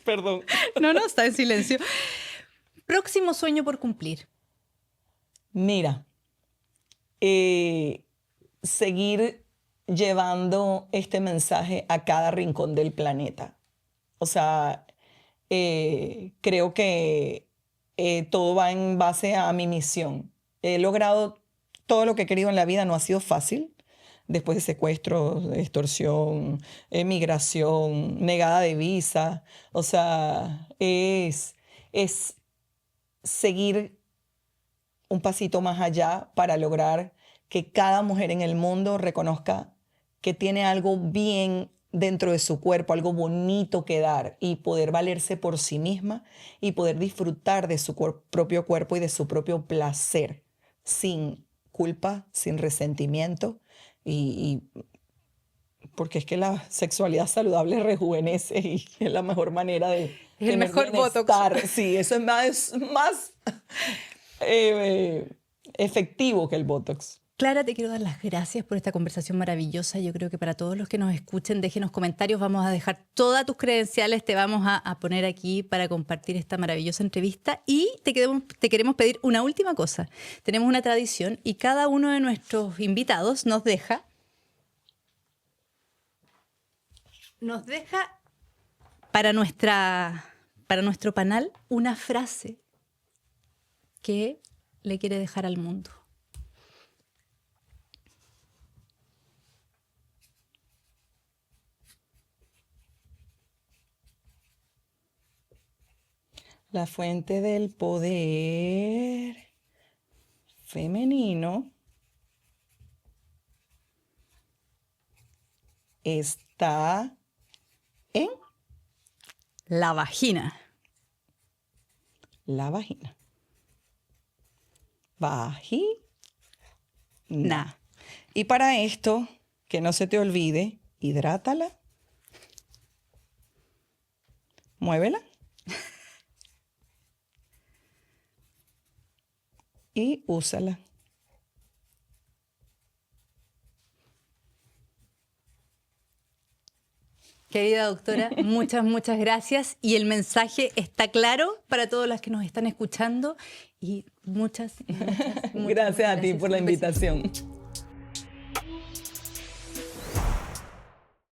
Perdón. No, está en silencio. Próximo sueño por cumplir. Mira, seguir llevando este mensaje a cada rincón del planeta. O sea, creo que todo va en base a mi misión. He logrado todo lo que he querido en la vida, no ha sido fácil. Después de secuestros, extorsión, migración, negada de visa. O sea, es seguir un pasito más allá para lograr que cada mujer en el mundo reconozca que tiene algo bien dentro de su cuerpo, algo bonito que dar y poder valerse por sí misma y poder disfrutar de su propio cuerpo y de su propio placer sin culpa, sin resentimiento porque es que la sexualidad saludable rejuvenece y es la mejor manera de Es el tener mejor bienestar. botox. Sí, eso es más efectivo que el Botox. Clara, te quiero dar las gracias por esta conversación maravillosa. Yo creo que para todos los que nos escuchen, déjenos comentarios. Vamos a dejar todas tus credenciales, te vamos a poner aquí para compartir esta maravillosa entrevista. Y te queremos pedir una última cosa. Tenemos una tradición y cada uno de nuestros invitados nos deja para para nuestro panel, una frase que le quiere dejar al mundo. La fuente del poder femenino está en La vagina. la vagina. Vagina. Y para esto, que no se te olvide, hidrátala, muévela y úsala. Querida doctora, muchas gracias. Y el mensaje está claro para todos los que nos están escuchando. Y muchas Gracias a ti por la Un besito. invitación.